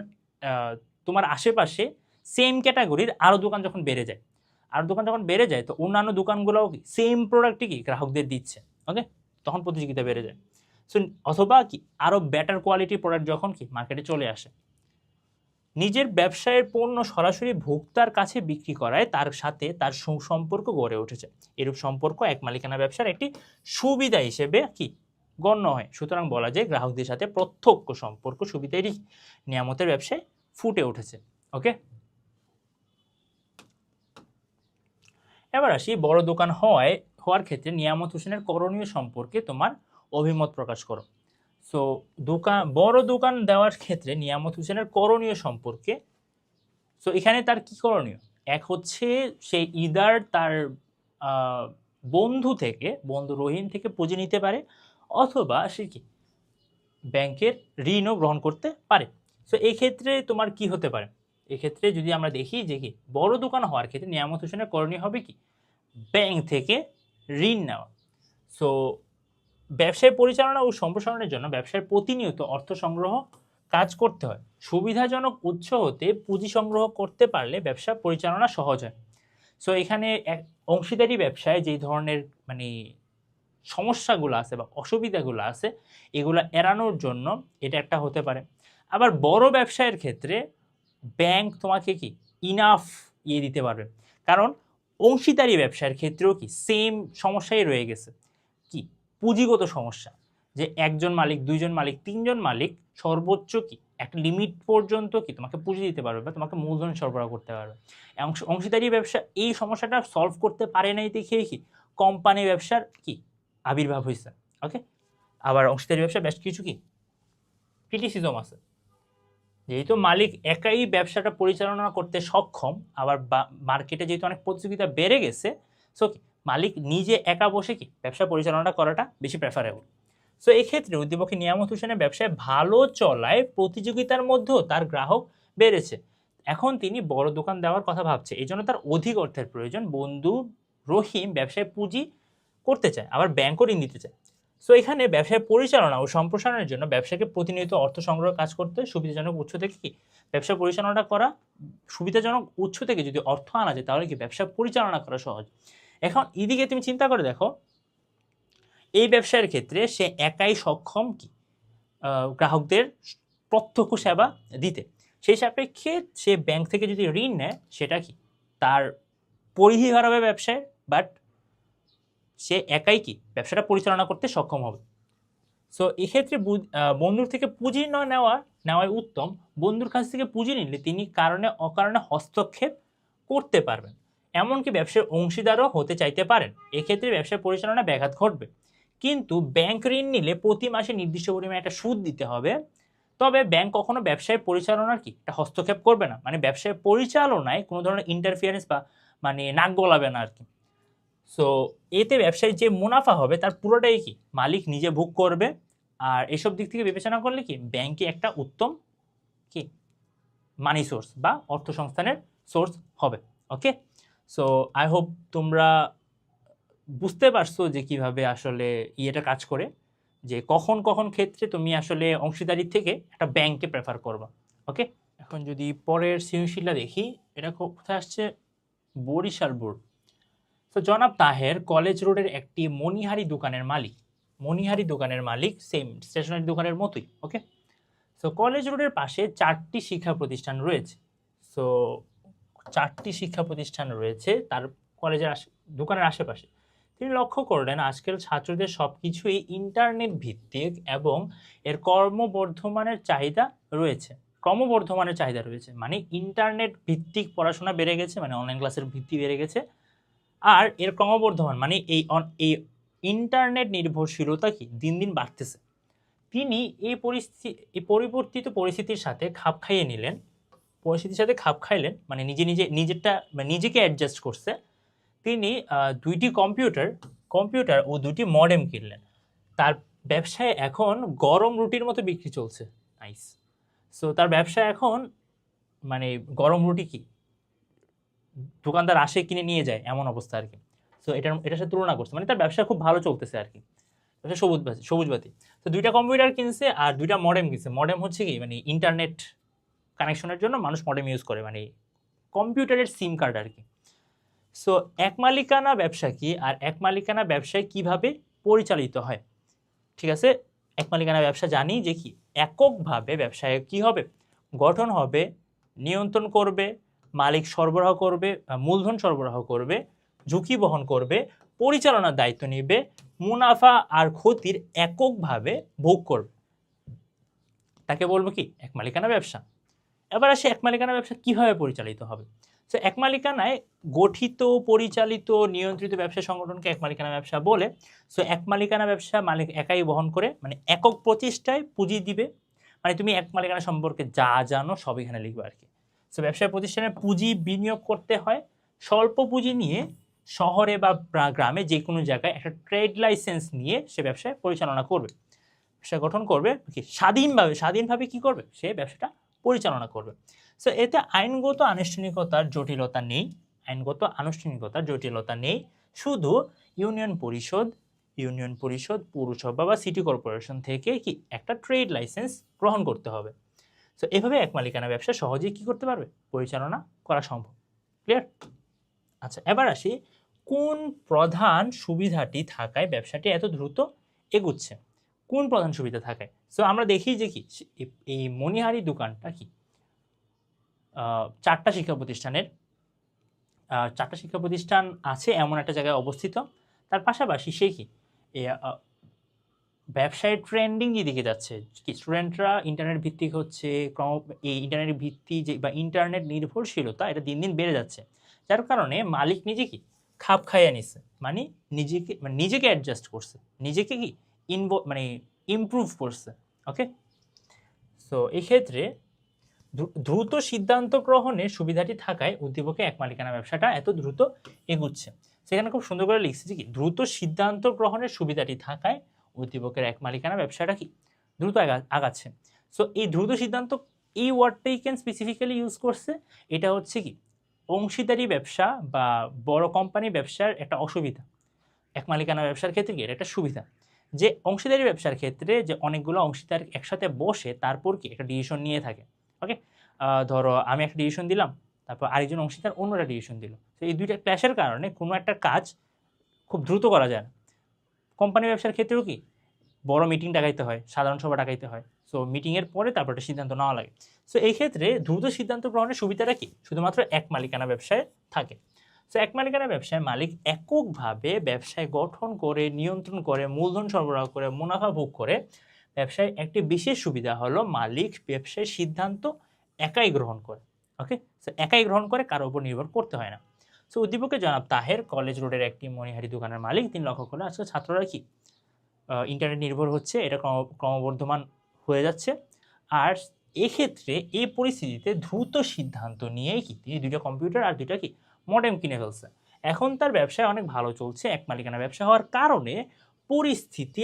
তোমার আশেপাশে সেম ক্যাটাগরির আরও দোকান যখন বেড়ে যায়, আর দোকান যখন বেড়ে যায় তো অন্যান্য দোকানগুলোও কি সেম প্রোডাক্টই কি গ্রাহকদের দিচ্ছে। ওকে, তখন প্রতিযোগিতা বেড়ে যায়। সো অথবা কি আরও বেটার কোয়ালিটির প্রোডাক্ট যখন কি মার্কেটে চলে আসে। নিজের ব্যবসায়ের পণ্য সরাসরি ভোক্তার কাছে বিক্রি করায় তার সাথে তার সুসম্পর্ক গড়ে উঠেছে। এরূপ সম্পর্ক এক মালিকানা ব্যবসার একটি সুবিধা হিসেবে কি গণ্য হয়। সুতরাং বলা যায় গ্রাহকদের সাথে প্রত্যক্ষ সম্পর্ক সুবিধারই নিয়ামতের ব্যবসায় ফুটে উঠেছে। ওকে, এবার আসি বড় দোকান হওয়ার ক্ষেত্রে নিয়ামত হোসেনের করণীয় সম্পর্কে তোমার অভিমত প্রকাশ করো। সো বড় দোকান দেওয়ার ক্ষেত্রে নিয়ামত হোসেনের করণীয় সম্পর্কে, সো এখানে তার কি করণীয়? এক হচ্ছে সে ইদার তার বন্ধু রহিম থেকে পুঁজি নিতে পারে, অথবা সে কি ব্যাংকের ঋণও গ্রহণ করতে পারে। সো এই ক্ষেত্রে তোমার কি হতে পারে? এক্ষেত্রে যদি আমরা দেখি যে কি বড় দোকান হওয়ার ক্ষেত্রে নিয়ামত হোসেনের করণীয় হবে কি ব্যাংক থেকে ঋণ নেওয়া। সো ব্যবসায় পরিচালনা ও সম্প্রসারণের জন্য ব্যবসায় প্রতিনিয়ত অর্থ সংগ্রহ কাজ করতে হয়। সুবিধাজনক উৎস হতে পুঁজি সংগ্রহ করতে পারলে ব্যবসা পরিচালনা সহজ হয়। সো এখানে অংশীদারি ব্যবসায় যেই ধরনের মানে সমস্যাগুলো আছে বা অসুবিধাগুলো আছে এগুলো এড়ানোর জন্য এটা একটা হতে পারে। আবার বড় ব্যবসায়ের ক্ষেত্রে ব্যাংক তোমাকে কি ইনাফ দিতে পারবে, কারণ অংশীদারি ব্যবসার ক্ষেত্রেও কি সেম সমস্যাই রয়ে গেছে, কি পুঁজিগত সমস্যা, যে একজন মালিক, দুইজন মালিক, তিনজন মালিক সর্বোচ্চ কি একটা লিমিট পর্যন্ত কি তোমাকে পুঁজি দিতে পারবে বা তোমাকে মূলধন সরবরাহ করতে পারবে। অংশীদারি ব্যবসা এই সমস্যাটা সলভ করতে পারে নাই দেখে কি কোম্পানি ব্যবসার কি আবির্ভাব হয়েছে। ওকে, আবার অংশীদারি ব্যবসা বেশ কিছু কি ক্রিটিসিজম আছে। যেহেতু মালিক একাই ব্যবসাটা পরিচালনা করতে সক্ষম, আবার মার্কেটে যেহেতু অনেক প্রতিযোগিতা বেড়ে গেছে, সো মালিক নিজে একা বসে কি ব্যবসা পরিচালনা করাটা বেশি প্রেফারেবল। সো এক্ষেত্রে উদ্দীপকে নিয়ামত হোসেনের ব্যবসায় ভালো চলায় প্রতিযোগিতার মধ্যেও তার গ্রাহক বেড়েছে। এখন তিনি বড় দোকান দেওয়ার কথা ভাবছে, এই জন্য তার অধিক অর্থের প্রয়োজন। বন্ধু রহিম ব্যবসায় পুঁজি করতে চায়, আবার ব্যাংকও ঋণ দিতে চায়। সো এখানে ব্যবসায় পরিচালনা ও সম্প্রসারণের জন্য ব্যবসাকে প্রতিনিয়ত অর্থ সংগ্রহ কাজ করতে সুবিধাজনক উৎস থেকে কি ব্যবসা পরিচালনা করা, সুবিধাজনক উৎস থেকে যদি অর্থ আনা যায় তাহলে কি ব্যবসা পরিচালনা করা সহজ। এখন এদিকে তুমি চিন্তা করে দেখো, এই ব্যবসার ক্ষেত্রে সে একাই সক্ষম কি গ্রাহকদের প্রত্যক্ষ সেবা দিতে। সেই সাপেক্ষে সে ব্যাংক থেকে যদি ঋণ নেয় সেটা কি তার পরিধি বাড়াবে ব্যবসায়, বাট সে একাই কি ব্যবসাটা পরিচালনা করতে সক্ষম হবে। সো এক্ষেত্রে বন্ধুর থেকে পুঁজি নেওয়াই উত্তম। বন্ধুর কাছ থেকে পুঁজি নিলে তিনি কারণে অকারণে হস্তক্ষেপ করতে পারবেন, এমনকি ব্যবসার অংশীদারও হতে চাইতে পারেন। এক্ষেত্রে ব্যবসার পরিচালনা ব্যাঘাত ঘটবে। কিন্তু ব্যাংক ঋণ নিলে প্রতি মাসে নির্দিষ্ট পরিমাণে একটা সুদ দিতে হবে। তবে ব্যাংক কখনো ব্যবসায় পরিচালনার কি একটা হস্তক্ষেপ করবে না, মানে ব্যবসায় পরিচালনায় কোনো ধরনের ইন্টারফিয়ারেন্স বা মানে নাক গলাবে না আর কি। সো এতে ব্যবসায়ী যে মুনাফা হবে তার পুরোটাই কি মালিক নিজে ভোগ করবে। আর এসব দিক থেকে বিবেচনা করলে কি ব্যাংকে একটা উত্তম কি মানি সোর্স বা অর্থ সংস্থানের সোর্স হবে। ওকে, সো আই হোপ তোমরা বুঝতে পারছো যে কিভাবে আসলে ইয়েটা কাজ করে, যে কখন কখন ক্ষেত্রে তুমি আসলে অংশীদারির থেকে একটা ব্যাংকে প্রেফার করবা। ওকে, এখন যদি পরের সৃজনশীলটা দেখি, এটা কোথায় আসছে, বরিশাল বোর্ড। তো জনাব তাহের কলেজ রোডের একটি মণিহারি দোকানের মালিক। মণিহারি দোকানের মালিক সেম স্টেশনারি দোকানের মতোই। ওকে, সো কলেজ রোডের পাশে 4টি শিক্ষা প্রতিষ্ঠান রয়েছে। সো 4টি শিক্ষা প্রতিষ্ঠান রয়েছে তার কলেজের দোকানের আশেপাশে। তিনি লক্ষ্য করলেন আজকাল ছাত্রদের সব কিছুই ইন্টারনেট ভিত্তিক এবং এর ক্রমবর্ধমানের চাহিদা রয়েছে। মানে ইন্টারনেট ভিত্তিক পড়াশোনা বেড়ে গেছে, মানে অনলাইন ক্লাসের ভিত্তি বেড়ে গেছে। আর এর ক্রমবর্ধমান মানে এই ইন্টারনেট নির্ভরশীলতা কি দিন দিন বাড়তেছে। তিনি এই পরিবর্তিত পরিস্থিতির সাথে খাপ খাইলেন, মানে নিজেকে অ্যাডজাস্ট করছে। তিনি 2টি কম্পিউটার ও 2টি মডেম কিনলেন। তার ব্যবসায় এখন গরম রুটির মতো বিক্রি চলছে। নাইস। সো তার ব্যবসা এখন মানে গরম রুটি কি দোকানদার আসে কিনে নিয়ে যায় এমন অবস্থা আর কি। সো এটার সাথে তুলনা করছে, মানে তার ব্যবসা খুব ভালো চলতেছে আর কি। ব্যবসা সবুজবাতি। তো 2টা কম্পিউটার কিনছে আর 2টা মডেম কিনছে। মডেম হচ্ছে কি মানে ইন্টারনেট কানেকশনের জন্য মানুষ মডেম ইউজ করে, মানে কম্পিউটারের সিম কার্ড আর কি। সো এক মালিকানা ব্যবসা কি, আর এক মালিকানা ব্যবসায় কিভাবে পরিচালিত হয়। ঠিক আছে, এক মালিকানা ব্যবসা জানি যে কি এককভাবে ব্যবসায় কি হবে, গঠন হবে, নিয়ন্ত্রণ করবে, মালিক সরবরাহ করবে, মূলধন সরবরাহ করবে, ঝুঁকি বহন করবে, পরিচালনার দায়িত্ব নেবে, মুনাফা আর ক্ষতির এককভাবে ভোগ করবে, তাকে বলবো কি এক মালিকানা ব্যবসা। এবার আসে এক মালিকানা ব্যবসা কিভাবে পরিচালিত হবে। তো এক মালিকানায় গঠিত, পরিচালিত, নিয়ন্ত্রিত ব্যবসা সংগঠনকে এক মালিকানা ব্যবসা বলে। সো এক মালিকানা ব্যবসা মালিক একাই বহন করে, মানে একক প্রচেষ্টায় পুঁজি দিবে। মানে তুমি এক মালিকানা সম্পর্কে যা জানো সব এখানে লিখবে আর কি। সো ব্যবসায় প্রতিষ্ঠানে পুঁজি বিনিয়োগ করতে হয়। স্বল্প পুঁজি নিয়ে শহরে বা গ্রামে যে কোনো জায়গায় একটা ট্রেড লাইসেন্স নিয়ে সে ব্যবসায় পরিচালনা করবে, ব্যবসা গঠন করবে কি স্বাধীনভাবে কি করবে, সে ব্যবসাটা পরিচালনা করবে। সো এতে আইনগত আনুষ্ঠানিকতার জটিলতা নেই। শুধু ইউনিয়ন পরিষদ, পৌরসভা বা সিটি কর্পোরেশন থেকে কি একটা ট্রেড লাইসেন্স গ্রহণ করতে হবে। সো এভাবে এক মালিকানা ব্যবসা সহজেই কি করতে পারবে, পরিচালনা করা সম্ভব। ক্লিয়ার? আচ্ছা, এবার আসি কোন প্রধান সুবিধাটি থাকায় ব্যবসাটি এত দ্রুত এগুচ্ছে। কোন প্রধান সুবিধা থাকায়? সো আমরা দেখি যে কি এই মণিহারি দোকানটা কি 4টা শিক্ষা প্রতিষ্ঠান আছে এমন একটা জায়গায় অবস্থিত। তার পাশাপাশি সে কি ব্যবসায় ট্রেন্ডিং যেদিকে যাচ্ছে, কি স্টুডেন্টরা ইন্টারনেট ভিত্তিক হচ্ছে, এই ইন্টারনেট ভিত্তি যে বা ইন্টারনেট নির্ভরশীলতা এটা দিন দিন বেড়ে যাচ্ছে, যার কারণে মালিক নিজে কি খাপ খাইয়ে নিছে, মানে নিজেকে অ্যাডজাস্ট করছে, নিজেকে কি মানে ইমপ্রুভ করছে। ওকে, সো এই ক্ষেত্রে দ্রুত সিদ্ধান্ত গ্রহণের সুবিধাটি থাকায় উদ্দীপকে এক মালিকানা ব্যবসাটা এত দ্রুত এগুচ্ছে। সেখানে খুব সুন্দর করে লিখছে যে কি দ্রুত সিদ্ধান্ত গ্রহণের সুবিধাটি থাকায় উদ্দীপকের এক মালিকানা ব্যবসাটা কি দ্রুত আগাচ্ছে। সো এই দ্রুত সিদ্ধান্ত, এই ওয়ার্ডটাই কেন স্পেসিফিক্যালি ইউজ করছে, এটা হচ্ছে কি অংশীদারি ব্যবসা বা বড় কোম্পানি ব্যবসার একটা অসুবিধা। এক মালিকানা ব্যবসার ক্ষেত্রে কি এটা একটা সুবিধা, যে অংশীদারি ব্যবসার ক্ষেত্রে যে অনেকগুলো অংশীদার একসাথে বসে তারপর কি একটা ডিসিশন নিয়ে থাকে। ওকে, ধরো আমি একটা ডিসিশন দিলাম, তারপর আরেকজন অংশীদার অন্যটা ডিসিশন দিল, তো এই দুইটা ক্ল্যাশের কারণে কোনো একটা কাজ খুব দ্রুত করা যায় না। কোম্পানি ব্যবসার ক্ষেত্রেও কি বড় মিটিং ডাকাইতে হয়, সাধারণ সভা ডাকাইতে হয়, সো মিটিংয়ের পরে তারপর একটা সিদ্ধান্ত নেওয়া লাগে। সো এই ক্ষেত্রে দ্রুত সিদ্ধান্ত গ্রহণের সুবিধাটা কি শুধুমাত্র এক মালিকানা ব্যবসায় থাকে। সো এক মালিকানা ব্যবসায় মালিক এককভাবে ব্যবসায় গঠন করে, নিয়ন্ত্রণ করে, মূলধন সরবরাহ করে, মুনাফা ভোগ করে। ব্যবসায় একটি বিশেষ সুবিধা হলো মালিক ব্যবসায় সিদ্ধান্ত একাই গ্রহণ করে। ওকে, সো একাই গ্রহণ করে, কারোর উপর নির্ভর করতে হয় না। সো উদ্দীপকে জনাব তাহের কলেজ রোডের একটি মণিহারি দোকানের মালিক। তিনি লক্ষ্য করলেন আজকে ছাত্ররা কি ইন্টারনেট নির্ভর হচ্ছে, এটা ক্রমবর্ধমান হয়ে যাচ্ছে। আর এক্ষেত্রে এই পরিস্থিতিতে দ্রুত সিদ্ধান্ত নিয়েই কি তিনি দুইটা কম্পিউটার আর দুইটা কি মডেম কিনে ফেলছে। এখন তার ব্যবসায় অনেক ভালো চলছে, এক মালিকানা ব্যবসা হওয়ার কারণে পরিস্থিতি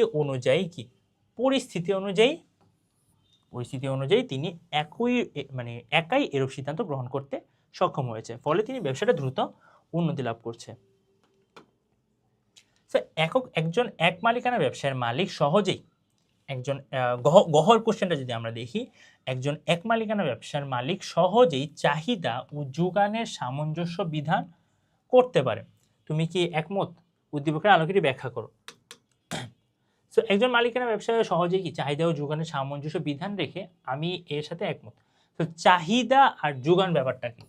অনুযায়ী তিনি একাই এরূপ সিদ্ধান্ত গ্রহণ করতে সক্ষম হয়েছে, ফলে তিনি ব্যবসাটা দ্রুত উন্নতি লাভ করছে। একজন এক মালিকানা ব্যবসার মালিক সহজেই একজন গহর কোশ্চেনটা যদি আমরা দেখি, একজন এক মালিকানা ব্যবসার মালিক সহজেই চাহিদা ও যোগানের সামঞ্জস্য বিধান করতে পারে। তুমি কি একমত? উদ্দীপকের আলোকে ব্যাখ্যা করো। সো একজন মালিকানা ব্যবসায় সহজেই কি চাহিদা ও যোগানের সামঞ্জস্য বিধান রেখে, আমি এর সাথে একমত। তো চাহিদা আর যোগান ব্যাপারটা কি?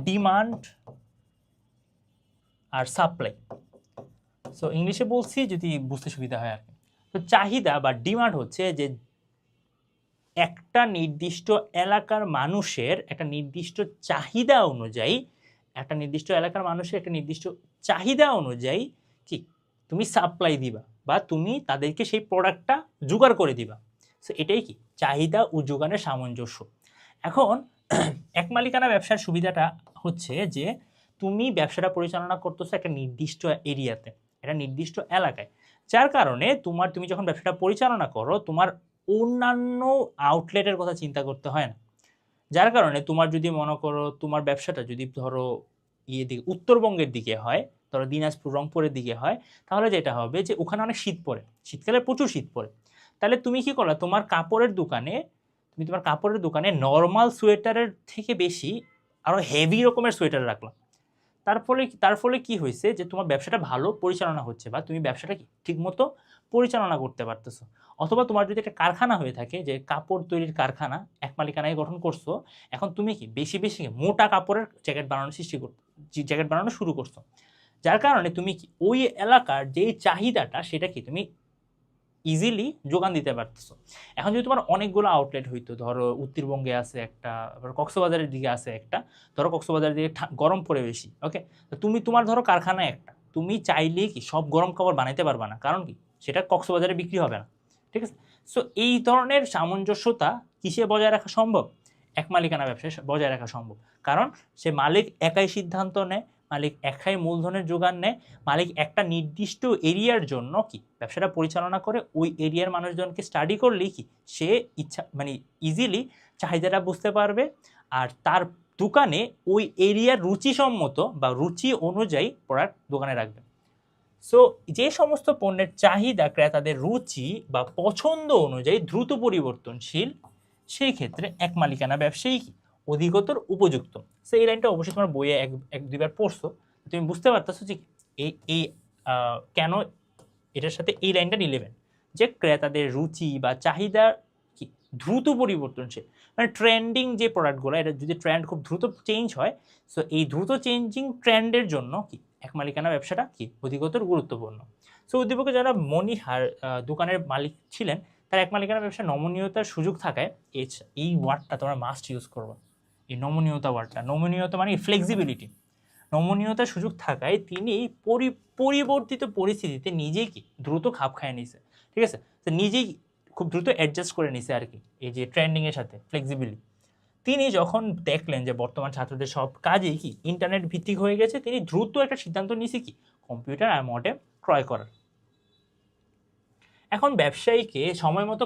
ডিমান্ড আর সাপ্লাই। সো ইংলিশে বলছি যদি বুঝতে সুবিধা হয় আর কি। তো চাহিদা বা ডিমান্ড হচ্ছে যে একটা নির্দিষ্ট এলাকার মানুষের একটা নির্দিষ্ট চাহিদা অনুযায়ী, কি তুমি সাপ্লাই দিবা বা তুমি তাদেরকে সেই প্রোডাক্টটা জোগাড় করে দিবা। সো এটাই কি চাহিদা ও যোগানের সামঞ্জস্য। এখন এক মালিকানা ব্যবসার সুবিধাটা হচ্ছে যে তুমি ব্যবসাটা পরিচালনা করতেছো একটা নির্দিষ্ট এরিয়াতে, একটা নির্দিষ্ট এলাকায়, যার কারণে তুমি যখন ব্যবসাটা পরিচালনা করো তোমার অন্যান্য আউটলেটের কথা চিন্তা করতে হয় না। যার কারণে তোমার যদি মনে করো তোমার ব্যবসাটা যদি ধরো দিকে উত্তরবঙ্গের দিকে হয়, ধরো দিনাজপুর রংপুরের দিকে হয়, তাহলে যেটা হবে যে ওখানে অনেক শীত পড়ে, শীতকালে প্রচুর শীত পড়ে। তাহলে তুমি কি করলা, তোমার কাপড়ের দোকানে নর্মাল সোয়েটারের থেকে বেশি আরো হেভি রকমের সোয়েটার রাখলাম। তার ফলে কি হয়েছে যে তোমার ব্যবসাটা ভালো পরিচালনা হচ্ছে বা তুমি ব্যবসাটা কি ঠিকমতো পরিচালনা করতে পারতেছো। অথবা তোমার যদি একটা কারখানা হয়ে থাকে, যে কাপড় তৈরির কারখানা এক মালিকানায় গঠন করছো, এখন তুমি কি বেশি মোটা কাপড়ের জ্যাকেট বানানো শুরু করছো, যার কারণে তুমি কি ওই এলাকার যেই চাহিদাটা সেটা কি তুমি ইজিলি যোগান দিতে পারতেছো। এখন যদি তোমার অনেকগুলো আউটলেট হইতো, ধরো উত্তরবঙ্গে আছে একটা, কক্সবাজারের দিকে আছে একটা, ধরো কক্সবাজারের দিকে গরম পড়ে বেশি, ওকে, তো তোমার ধরো কারখানা একটা, তুমি চাইলেই কি সব গরম কাপড় বানাইতে পারবা না, কারণ কি সেটা কক্সবাজারে বিক্রি হবে না, ঠিক আছে। সো এই ধরনের সামঞ্জস্যতা কিসে বজায় রাখা সম্ভব? এক মালিকানা ব্যবসায় বজায় রাখা সম্ভব, কারণ সে মালিক একাই সিদ্ধান্ত নেয়, মালিক একাই মূলধনের যোগান নেয়, মালিক একটা নির্দিষ্ট এরিয়ার জন্য কি ব্যবসাটা পরিচালনা করে, ওই এরিয়ার মানুষজনকে স্টাডি করলেই কি সে ইজিলি চাহিদাটা বুঝতে পারবে, আর তার দোকানে ওই এরিয়ার রুচিসম্মত বা রুচি অনুযায়ী প্রোডাক্ট দোকানে রাখবে। সো যে সমস্ত পণ্যের চাহিদা ক্রেতাদের রুচি বা পছন্দ অনুযায়ী দ্রুত পরিবর্তনশীল, সেই ক্ষেত্রে এক মালিকানা ব্যবসায়ী অধিকতর উপযুক্ত। সো এই লাইনটা অবশ্যই তোমার বইয়ে এক দুইবার পড়ছো, তুমি বুঝতে পারতেছো যে এই কেন এটার সাথে এই লাইনটা রিলেভেন্ট, যে ক্রেতাদের রুচি বা চাহিদা কি দ্রুত পরিবর্তনশীল, মানে ট্রেন্ডিং যে প্রোডাক্টগুলো, এটা যদি ট্রেন্ড খুব দ্রুত চেঞ্জ হয়, সো এই দ্রুত চেঞ্জিং ট্রেন্ডের জন্য কি এক মালিকানা ব্যবসাটা কি অধিকতর গুরুত্বপূর্ণ। সো উদ্দীপকে যারা মনিহার দোকানের মালিক ছিলেন, তার এক মালিকানা ব্যবসা নমনীয়তার সুযোগ থাকায় এই ওয়ার্ডটা তোমরা মাস্ট ইউজ করবো, এই নমনীয়তা ওয়ার্ডটা। নমনীয়তা মানে ফ্লেক্সিবিলিটি, নমনীয়তার সুযোগ থাকায় তিনি পরিবর্তিত পরিস্থিতিতে নিজেই কি দ্রুত খাপ খাইয়ে নিছে, ঠিক আছে, তো নিজেই খুব দ্রুত অ্যাডজাস্ট করে নিছে আর কি এই যে ট্রেন্ডিংয়ের সাথে ফ্লেক্সিবিলি। তিনি যখন দেখলেন যে বর্তমান ছাত্রদের সব কাজেই কি ইন্টারনেট ভিত্তিক হয়ে গেছে, তিনি দ্রুত একটা সিদ্ধান্ত নিছে কি কম্পিউটার আর মডেম ক্রয় করার। এখন ব্যবসায়ীকে সময় মতো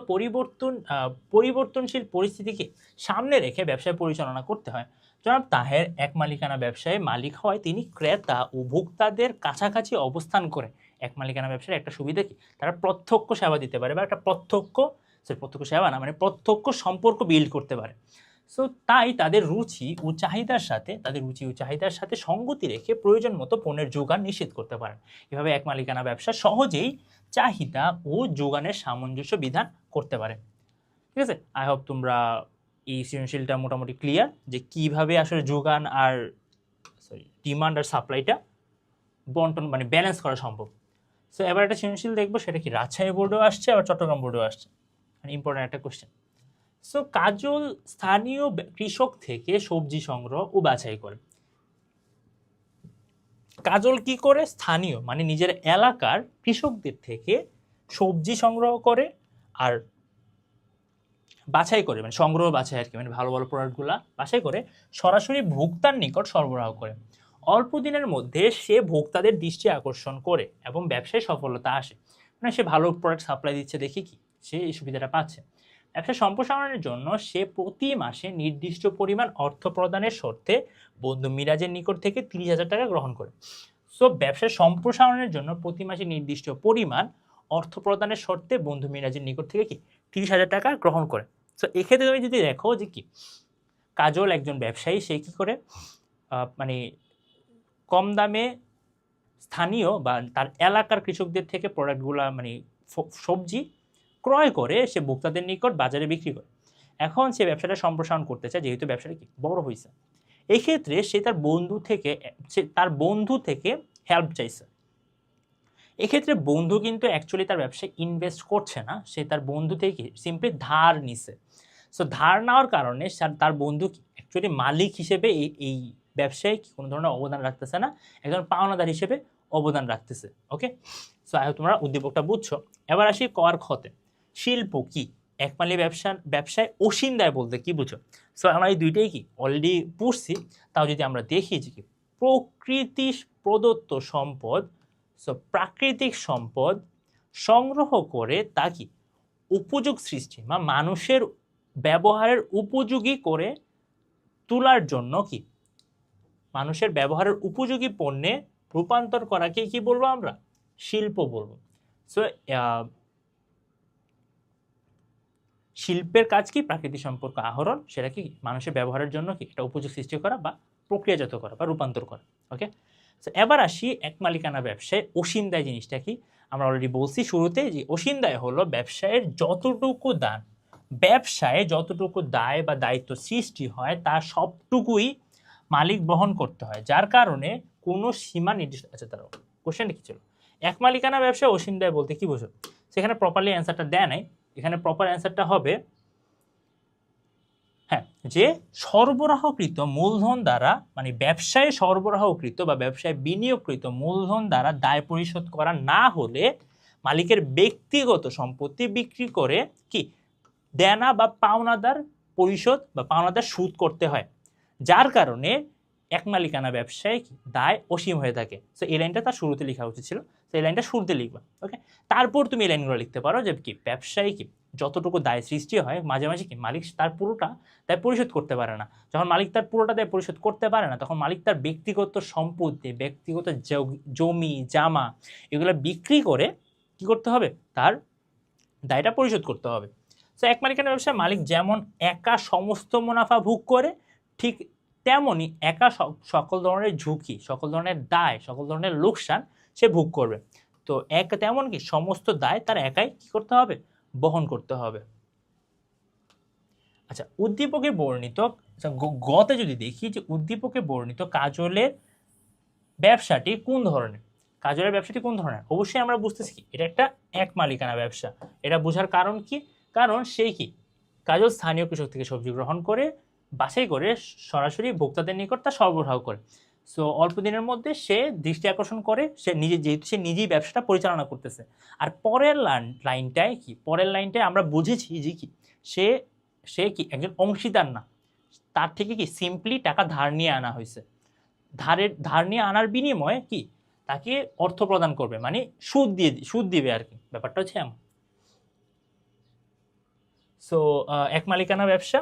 পরিবর্তনশীল পরিস্থিতিকে সামনে রেখে ব্যবসায় পরিচালনা করতে হয়। জনাব তাহের এক মালিকানা ব্যবসায় মালিক হয় তিনি ক্রেতা ও ভোক্তাদের কাছাকাছি অবস্থান করে। এক মালিকানা ব্যবসার একটা সুবিধা কি, তারা প্রত্যক্ষ সেবা দিতে পারে বা একটা প্রত্যক্ষ সেবা না, মানে প্রত্যক্ষ সম্পর্ক বিল্ড করতে পারে। সো তাই তাদের রুচি ও চাহিদার সাথে সঙ্গতি রেখে প্রয়োজন মতো পণ্যের যোগান নিশ্চিত করতে পারেন। এভাবে এক মালিকানা ব্যবসা সহজেই চাহিদা ও যোগানের সামঞ্জস্য বিধান করতে পারে। ঠিক আছে, আই হোপ তোমরা এই সৃজনশীলটা মোটামুটি ক্লিয়ার যে কিভাবে আসলে যোগান আর ডিমান্ড আর সাপ্লাইটা বন্টন মানে ব্যালেন্স করা সম্ভব। সো এবার একটা সৃজনশীল দেখবো, সেটা কি রাজশাহী বোর্ডেও আসছে আবার চট্টগ্রাম বোর্ডেও আসছে, মানে ইম্পর্টেন্ট একটা কোশ্চেন। সো কাজল স্থানীয় কৃষক থেকে সবজি সংগ্রহ ও বাছাই করে। কাজল কি করে, স্থানীয় মানে নিজের এলাকার কৃষকদের থেকে সবজি সংগ্রহ করে আর বাছাই করে, মানে সংগ্রহ বাছাই আর কি, মানে ভালো ভালো প্রোডাক্টগুলা বাছাই করে সরাসরি ভোক্তার নিকট সরবরাহ করে। অল্প দিনের মধ্যে সে ভোক্তাদের দৃষ্টি আকর্ষণ করে এবং ব্যবসায় সফলতা আসে, মানে সে ভালো প্রোডাক্ট সাপ্লাই দিচ্ছে দেখি কি সে এই সুবিধাটা পাচ্ছে। ব্যবসা সম্প্রসারণের জন্য সে প্রতি মাসে নির্দিষ্ট পরিমাণ অর্থ প্রদানের শর্তে বন্ধু মিরাজের নিকট থেকে 30,000 টাকা গ্রহণ করে। সো ব্যবসা সম্প্রসারণের জন্য প্রতি মাসে নির্দিষ্ট পরিমাণ অর্থ প্রদানের শর্তে বন্ধু মিরাজের নিকট থেকে কি 30,000 টাকা গ্রহণ করে। সো এক্ষেত্রে তুমি যদি দেখো যে কি কাজল একজন ব্যবসায়ী, সে কি করে মানে কম দামে স্থানীয় বা তার এলাকার কৃষকদের থেকে প্রোডাক্টগুলা মানে সবজি ক্রয় করে সে ভোক্তাদের নিকট বাজারে বিক্রি করে। এখন সে ব্যবসাটা সম্প্রসারণ করতে চায়, যেহেতু ব্যবসাটা কি বড় হয়েছে। এই ক্ষেত্রে সে তার বন্ধু থেকে হেল্প চাইছে। এক্ষেত্রে বন্ধু কিন্তু অ্যাকচুয়ালি তার ব্যবসায় ইনভেস্ট করছে না, সে তার বন্ধু থেকে সিম্পলি ধার নিছে। সো ধার নেওয়ার কারণে তার বন্ধু অ্যাকচুয়ালি মালিক হিসেবে এই ব্যবসায় কোনো ধরনের অবদান রাখতেছে না, একজন পাওনাদার হিসেবে অবদান রাখতেছে। ওকে, সো তোমরা উদ্দীপকটা বুঝছো। এবার আসি কর ক্ষতে। শিল্প কি, একমালি ব্যবসায় অসীম দায় বলতে কি বুঝো? সো আমরা এই দুইটাই কি অলরেডি পড়ছি, তাও যদি আমরা দেখি যে কি প্রকৃতি প্রদত্ত সম্পদ, সো প্রাকৃতিক সম্পদ সংগ্রহ করে তা কি উপযোগ সৃষ্টি বা মানুষের ব্যবহারের উপযোগী করে তোলার জন্য কি মানুষের ব্যবহারের উপযোগী পণ্যে রূপান্তর করাকে কি বলবো আমরা, শিল্প বলবো। সো শিল্পের কাজ কি প্রাকৃতিক সম্পর্ক আহরণ, সেটা কি মানুষের ব্যবহারের জন্য কি একটা উপযোগ সৃষ্টি করা বা প্রক্রিয়াজাত করা বা রূপান্তর করা। ওকে, সো এবার আসি এক মালিকানা ব্যবসায় অসীম দায় জিনিসটা কি। আমরা অলরেডি বলছি শুরুতে যে অসীম দায় হলো ব্যবসায় যতটুকু দায় বা দায়িত্ব সৃষ্টি হয় তার সবটুকুই মালিক বহন করতে হয়, যার কারণে কোনো সীমা নির্দিষ্ট। আচ্ছা তারা কোশ্চেনটা কি ছিল, এক মালিকানা ব্যবসায় অসীম দায় বলতে কি বোঝো? সেখানে প্রপারলি অ্যান্সারটা দেয় নাই, এখানে প্রপার অ্যান্সারটা হবে হ্যাঁ, যে সরবরাহকৃত মূলধন দ্বারা মানে ব্যবসায় সরবরাহকৃত বা ব্যবসায় বিনিয়োগকৃত মূলধন দ্বারা দায় পরিশোধ করা না হলে মালিকের ব্যক্তিগত সম্পত্তি বিক্রি করে কি দেনা বা পাওনাদার পরিশোধ বা পাওনাদার সুদ করতে হয়, যার কারণে এক মালিকানা ব্যবসায় দায় অসীম হয়ে থাকে। সো এই লাইনটা তার শুরুতে লেখা উচিত ছিল, তো এই লাইনটা শুরুতে লিখবা। ওকে, তারপর তুমি এই লাইনগুলো লিখতে পারো যে কি ব্যবসায়ী কি যতটুকু দায় সৃষ্টি হয় মাঝে মাঝে কি মালিক তার পুরোটা দায় পরিশোধ করতে পারে না। যখন মালিক তার পুরোটা দায় পরিশোধ করতে পারে না, তখন মালিক তার ব্যক্তিগত সম্পত্তি, ব্যক্তিগত জমি জামা এগুলো বিক্রি করে কি করতে হবে, তার দায়টা পরিশোধ করতে হবে। সো এক মালিকানা ব্যবসায় মালিক যেমন একা সমস্ত মুনাফা ভোগ করে, ঠিক তেমনই একা সকল ধরনের ঝুঁকি, সকল ধরনের দায়, সকল ধরনের লোকসান সে ভোগ করবে। তো তেমন কি সমস্ত দায় তার একাই কি করতে হবে, বহন করতে হবে। আচ্ছা, উদ্দীপকে বর্ণিত গতে যদি দেখি যে উদ্দীপকে বর্ণিত কাজলের ব্যবসাটি কোন ধরনের, অবশ্যই আমরা বুঝতেছি কি এটা একটা এক মালিকানা ব্যবসা। এটা বোঝার কারণ কি, কারণ সেই কি কাজল স্থানীয় কৃষক থেকে সবজি গ্রহণ করে বাছাই করে সরাসরি ভোক্তাদের নিকট তা সরবরাহ করে। সো অল্প দিনের মধ্যে সে দৃষ্টি আকর্ষণ করে, সে নিজে, যেহেতু সে নিজেই ব্যবসাটা পরিচালনা করতেছে। আর পরের লাইনটায় কি, পরের লাইনটায় আমরা বুঝেছি যে কি সে সে কি একজন অংশীদার না, তার থেকে কি সিম্পলি টাকা ধার নিয়ে আনা হয়েছে, ধার নিয়ে আনার বিনিময়ে কি তাকে অর্থ প্রদান করবে, মানে সুদ দিবে আর কি, ব্যাপারটা হচ্ছে এমন। সো এক মালিকানা ব্যবসা।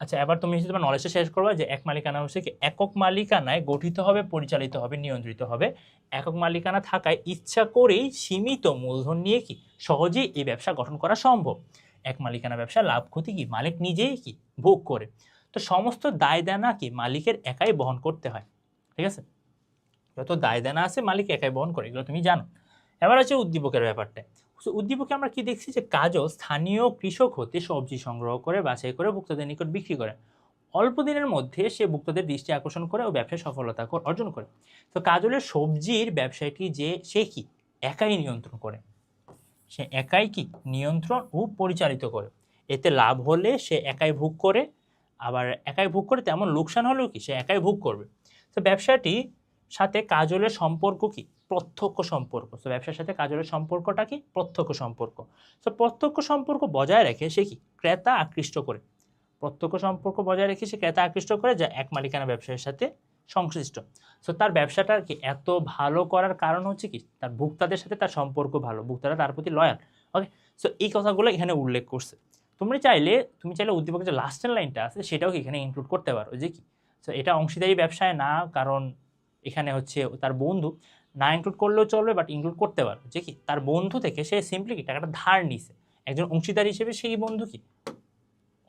আচ্ছা, এবার তুমি যদি তোমার নলেজটা শেষ করবা যে এক মালিকানা হচ্ছে কি একক মালিকানায় গঠিত হবে, পরিচালিত হবে, নিয়ন্ত্রিত হবে। একক মালিকানা থাকায় ইচ্ছা করেই সীমিত মূলধন নিয়ে কি সহজেই এই ব্যবসা গঠন করা সম্ভব। এক মালিকানা ব্যবসা লাভ ক্ষতি কি মালিক নিজেই কি ভোগ করে। তো সমস্ত দায় দেনা কি মালিকের একাই বহন করতে হয়, ঠিক আছে? যত দায় দেনা আছে মালিক একাই বহন করে, এগুলো তুমি জানো। এবার আছে উদ্দীপকের ব্যাপারটা। উদ্দীপকে আমরা কি দেখছি যে কাজল স্থানীয় কৃষক হতে সবজি সংগ্রহ করে বাছাই করে ভোক্তাদের নিকট বিক্রি করে। অল্প দিনের মধ্যে সে ভোক্তাদের দৃষ্টি আকর্ষণ করে ও ব্যবসায় সফলতা অর্জন করে। তো কাজলের সবজির ব্যবসায়টি যে সে কি একাই নিয়ন্ত্রণ করে, সে একাই কি নিয়ন্ত্রণ ও পরিচালিত করে। এতে লাভ হলে সে একাই ভোগ করে, আবার একাই ভোগ করে তেমন লোকসান হলেও কি সে একাই ভোগ করবে। তো ব্যবসাটি সাথে কাজলের সম্পর্ক কি প্রত্যক্ষ সম্পর্ক। তো ব্যবসার সাথে কাজলের সম্পর্কটা কি প্রত্যক্ষ সম্পর্ক। তো প্রত্যক্ষ সম্পর্ক বজায় রেখে সে কি ক্রেতা আকৃষ্ট করে, প্রত্যক্ষ সম্পর্ক বজায় রেখে সে ক্রেতা আকৃষ্ট করে যা এক মালিকানা ব্যবসায়ের সাথে সংশ্লিষ্ট। সো তার ব্যবসাটা কি এত ভালো করার কারণ হচ্ছে কি তার ভোক্তাদের সাথে তার সম্পর্ক ভালো, ভোক্তারা তার প্রতি লয়াল। ওকে, সো এই কথাগুলো এখানে উল্লেখ করছে। তুমি চাইলে উদ্দীপকের যে লাস্টের লাইনটা আছে সেটাও কি এখানে ইনক্লুড করতে পারো যে কি সো এটা অংশীদারি ব্যবসায় না, কারণ এখানে হচ্ছে তার বন্ধু, না ইনক্লুড করলেও চলবে, বাট ইনক্লুড করতে পারো যে কি তার বন্ধু থেকে সে সিম্পলি কি টাকাটা ধার নিছে, একজন অংশীদার হিসেবে সেই বন্ধু কি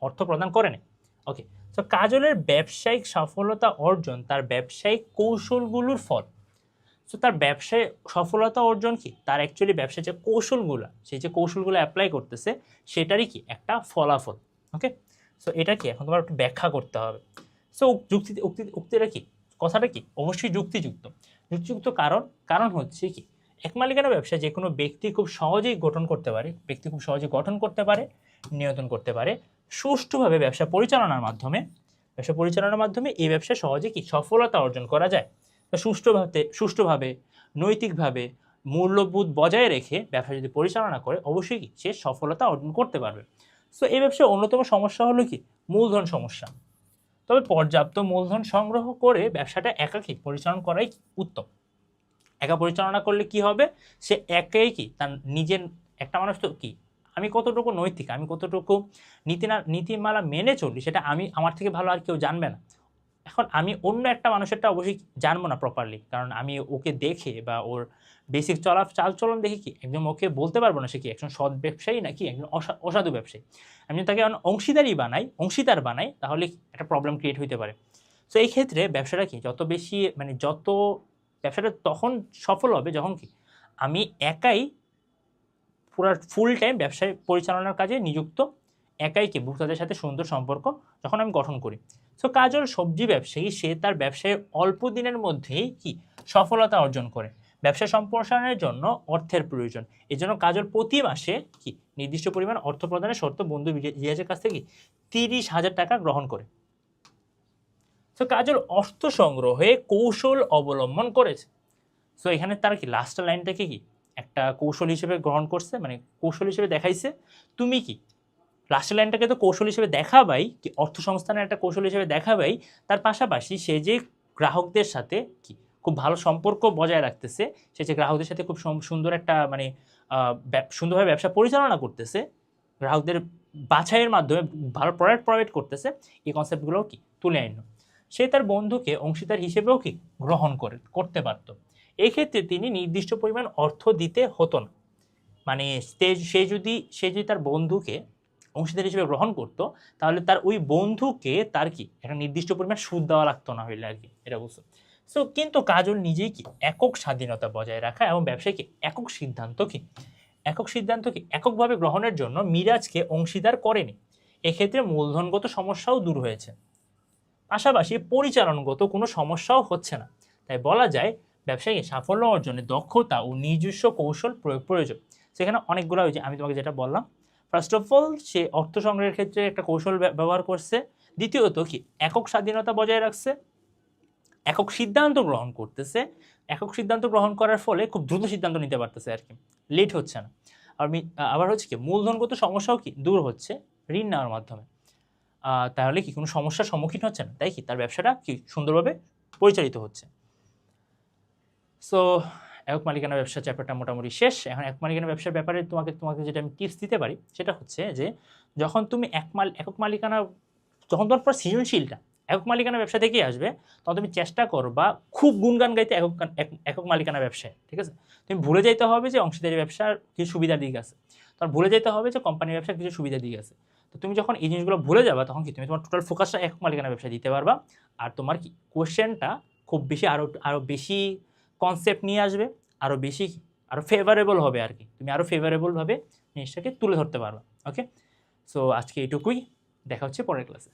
অর্থ প্রদান করে না। ওকে, তো কাজলের ব্যবসায়িক সফলতা অর্জন তার ব্যবসায়িক কৌশলগুলোর ফল। সো তার ব্যবসায় সফলতা অর্জন কি তার অ্যাকচুয়ালি ব্যবসায় যে কৌশলগুলো, সেই যে কৌশলগুলো অ্যাপ্লাই করতেছে সেটারই কি একটা ফলাফল। ওকে, সো এটা কি এখন তোমার একটু ব্যাখ্যা করতে হবে। সো উক্তিটা কি, কথাটা কি অবশ্যই যুক্তিযুক্ত। যুক্তিযুক্ত কারণ হচ্ছে কি এক মালিকানা ব্যবসা যে কোনো ব্যক্তি খুব সহজেই গঠন করতে পারে, নিয়ন্ত্রণ করতে পারে সুষ্ঠুভাবে ব্যবসা পরিচালনার মাধ্যমে এই ব্যবসা সহজে কি সফলতা অর্জন করা যায়। সুষ্ঠুভাবে নৈতিকভাবে মূল্যবোধ বজায় রেখে ব্যবসা যদি পরিচালনা করে অবশ্যই কি সে সফলতা অর্জন করতে পারবে। সো এই ব্যবসার অন্যতম সমস্যা হলো কি মূলধন সমস্যা। তবে পর্যাপ্ত মূলধন সংগ্রহ করে ব্যবসাটা একাকী পরিচালনা করাই উত্তম। একা পরিচালনা করলে কি হবে, সে একাই কি তার নিজের, একটা মানুষ তো কি আমি কতটুকু নৈতিক, আমি কতটুকু নীতিমালা মেনে চলি সেটা আমার থেকে ভালো আর কেউ জানবে না। এখন আমি অন্য একটা মানুষেরটা অবশ্যই জানবো না প্রপারলি, কারণ আমি ওকে দেখে বা ওর বেসিক চালচলন দেখে কি একদম ওকে বলতে পারবো না সে কি একজন সৎ ব্যবসায়ী নাকি একজন অসাধু ব্যবসায়ী। আমি তাকে অংশীদার বানাই তাহলে একটা প্রবলেম ক্রিয়েট হইতে পারে। সো এই ক্ষেত্রে ব্যবসাটা কি যত ব্যবসাটা তখন সফল হবে যখন কি আমি একাই পুরো ফুল টাইম ব্যবসায় পরিচালনার কাজে নিযুক্ত, একাই কি ভোক্তাদের সাথে সুন্দর সম্পর্ক যখন আমি গঠন করি। সো কাজল সবজি ব্যবসায়ী, সে তার ব্যবসায় অল্প দিনের মধ্যেই কি সফলতা অর্জন করে। ব্যবসা সম্প্রসারণের জন্য অর্থের প্রয়োজন, এই জন্য কাজল প্রতি মাসে কি নির্দিষ্ট পরিমাণ অর্থ প্রদানের শর্ত বন্ধু রিয়াজের কাছ থেকে 30,000 টাকা গ্রহণ করে। সো কাজল অর্থ সংগ্রহে কৌশল অবলম্বন করেছে। সো এখানে তার কি লাস্টের লাইনটাকে কি একটা কৌশল হিসেবে গ্রহণ করছে, মানে কৌশল হিসেবে দেখাইছে। তুমি কি লাস্টের লাইনটাকে তো কৌশল হিসেবে দেখাবাই, কি অর্থ সংস্থানের একটা কৌশল হিসেবে দেখাবাই, তার পাশাপাশি সে যে গ্রাহকদের সাথে কি খুব ভালো সম্পর্ক বজায় রাখতেছে, সে যে গ্রাহকদের সাথে খুব সুন্দর একটা মানে সুন্দরভাবে ব্যবসা পরিচালনা করতেছে, গ্রাহকদের বাছাইয়ের মাধ্যমে ভালো প্রোডাক্ট প্রোভাইড করতেছে, এই কনসেপ্টগুলোও কি তুলে আনল। সে তার বন্ধুকে অংশীদার হিসেবেও কি গ্রহণ করতে পারত। এক্ষেত্রে তিনি নির্দিষ্ট পরিমাণ অর্থ দিতে হতো না, মানে সে যদি তার বন্ধুকে অংশীদার হিসেবে গ্রহণ করতো তাহলে তার ওই বন্ধুকে তার কি একটা নির্দিষ্ট পরিমাণ সুদ দেওয়া লাগতো না হইলে আর কি, এটা বুঝতো। সো কিন্তু কাজল নিজেই কি একক স্বাধীনতা বজায় রাখা এবং ব্যবসায়ীকে একক সিদ্ধান্ত কি এককভাবে গ্রহণের জন্য মিরাজকে অংশীদার করেনি। এক্ষেত্রে মূলধনগত সমস্যাও দূর হয়েছে, পাশাপাশি পরিচালনগত কোনো সমস্যাও হচ্ছে না। তাই বলা যায় ব্যবসায়ী সাফল্য অর্জনে দক্ষতা ও নিজস্ব কৌশল প্রয়োজন। সেখানে অনেকগুলো হয়েছে, আমি তোমাকে যেটা বললাম, ফার্স্ট অফ অল সে অর্থ সংগ্রহের ক্ষেত্রে একটা কৌশল ব্যবহার করছে, দ্বিতীয়ত কি একক স্বাধীনতা বজায় রাখছে, একক সিদ্ধান্ত গ্রহণ করতেছে, একক সিদ্ধান্ত গ্রহণ করার ফলে খুব দ্রুত সিদ্ধান্ত নিতে পারতেছে আর কি, লেট হচ্ছে না। আবার হচ্ছে কি মূলধনগত সমস্যাও কি দূর হচ্ছে ঋণ নেওয়ার মাধ্যমে। তাহলে কি কোনো সমস্যার সম্মুখীন হচ্ছে না, তাই কি তার ব্যবসাটা কি সুন্দরভাবে পরিচালিত হচ্ছে। সো একক মালিকানা ব্যবসা চ্যাপ্টারটা মোটামুটি শেষ। এখন একক মালিকানা ব্যবসার ব্যাপারে তোমাকে যেটা আমি টিপস দিতে পারি সেটা হচ্ছে যে যখন তুমি একক মালিকানা, যখন তোমার পর সৃজনশীলটা একক মালিকানা ব্যবসা থেকেই আসবে, তখন তুমি চেষ্টা করবা খুব গুণগান গাইতে একক মালিকানা ব্যবসায়, ঠিক আছে। তুমি ভুলে যাইতে হবে যে অংশীদারি ব্যবসার কিছু সুবিধার দিক আছে, তোমার ভুলে যেতে হবে যে কোম্পানির ব্যবসার কিছু সুবিধার দিক আছে। তো তুমি যখন এই জিনিসগুলো ভুলে যাবা, তখন কি তুমি তোমার টোটাল ফোকাসটা একক মালিকানা ব্যবসায় দিতে পারবা। আর তোমার কি কোয়েশ্চেনটা খুব বেশি আরও বেশি কনসেপ্ট নিয়ে আসবে, আরও ফেভারেবল হবে আর কি, তুমি আরও ফেভারেবলভাবে জিনিসটাকে তুলে ধরতে পারবা। ওকে, সো আজকে এইটুকুই, দেখা হচ্ছে পরের ক্লাসে।